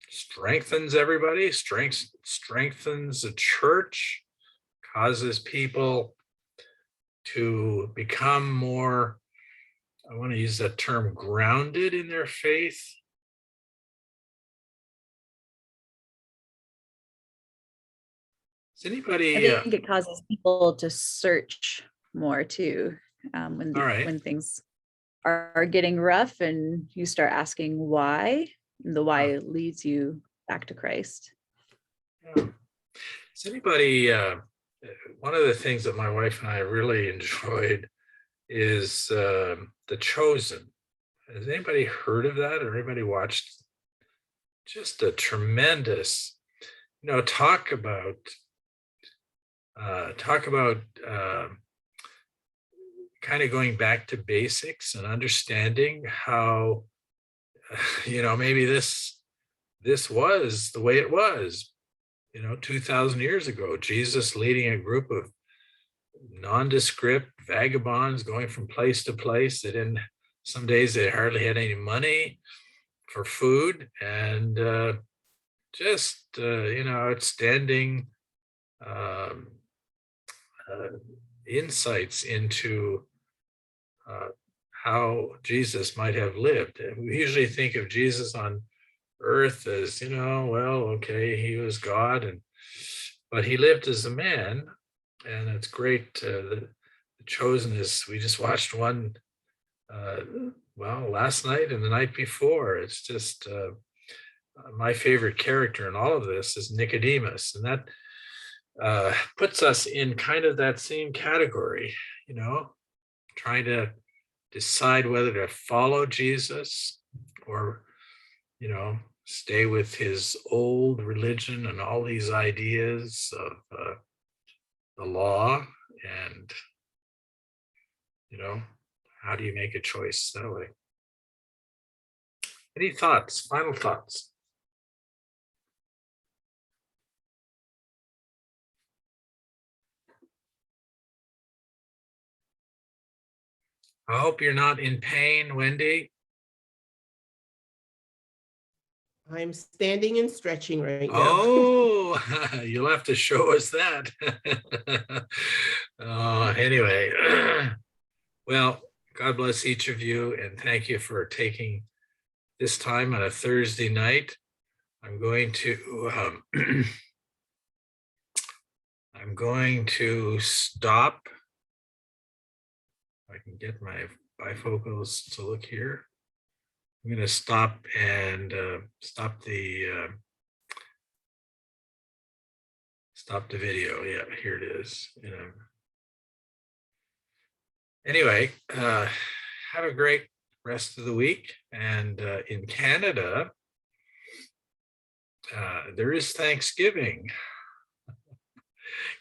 strengthens everybody, strengthens the church, causes people to become more, I want to use that term, grounded in their faith. Does anybody? I think it causes people to search more too, when things are getting rough, and you start asking why, and the why leads you back to Christ. Does anybody? One of the things that my wife and I really enjoyed is The Chosen. Has anybody heard of that, or anybody watched? Just a tremendous, talk about kind of going back to basics and understanding how, maybe this was the way it was, 2,000 years ago. Jesus leading a group of nondescript vagabonds going from place to place. Some days they hardly had any money for food, and outstanding insights into how Jesus might have lived. And we usually think of Jesus on earth as, he was God, but he lived as a man, and it's great. The Chosen we just watched one, last night and the night before. It's just my favorite character in all of this is Nicodemus, and that puts us in kind of that same category, trying to decide whether to follow Jesus or, stay with his old religion and all these ideas of the law. And, how do you make a choice that way? Any thoughts, final thoughts? I hope you're not in pain, Wendy. I'm standing and stretching right now. Oh, you'll have to show us that. Anyway, well, God bless each of you, and thank you for taking this time on a Thursday night. I'm going to I'm going to stop. If I can get my bifocals to look here. I'm going to stop and stop the video. Yeah, here it is. Anyway, have a great rest of the week. And in Canada, there is Thanksgiving.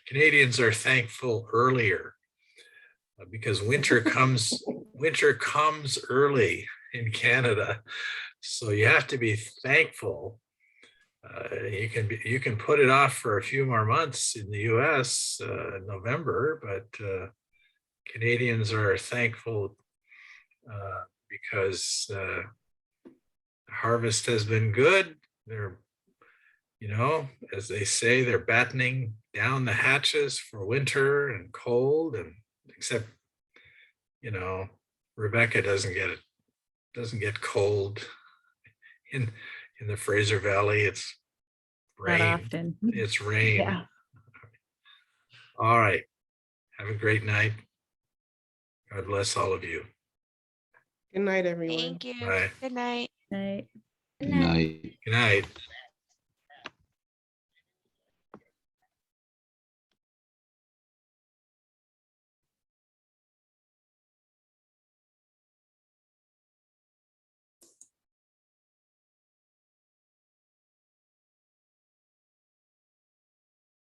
Canadians are thankful earlier because winter comes early in Canada. So you have to be thankful. You can put it off for a few more months in the US, November, but Canadians are thankful because the harvest has been good. They're, as they say, they're battening down the hatches for winter and cold, and except, Rebecca doesn't get cold in the Fraser Valley. It's Not rain. often. It's rain. Yeah. All right. Have a great night. God bless all of you. Good night, everyone. Thank you. Bye. Good night. Night. Good night. Good night.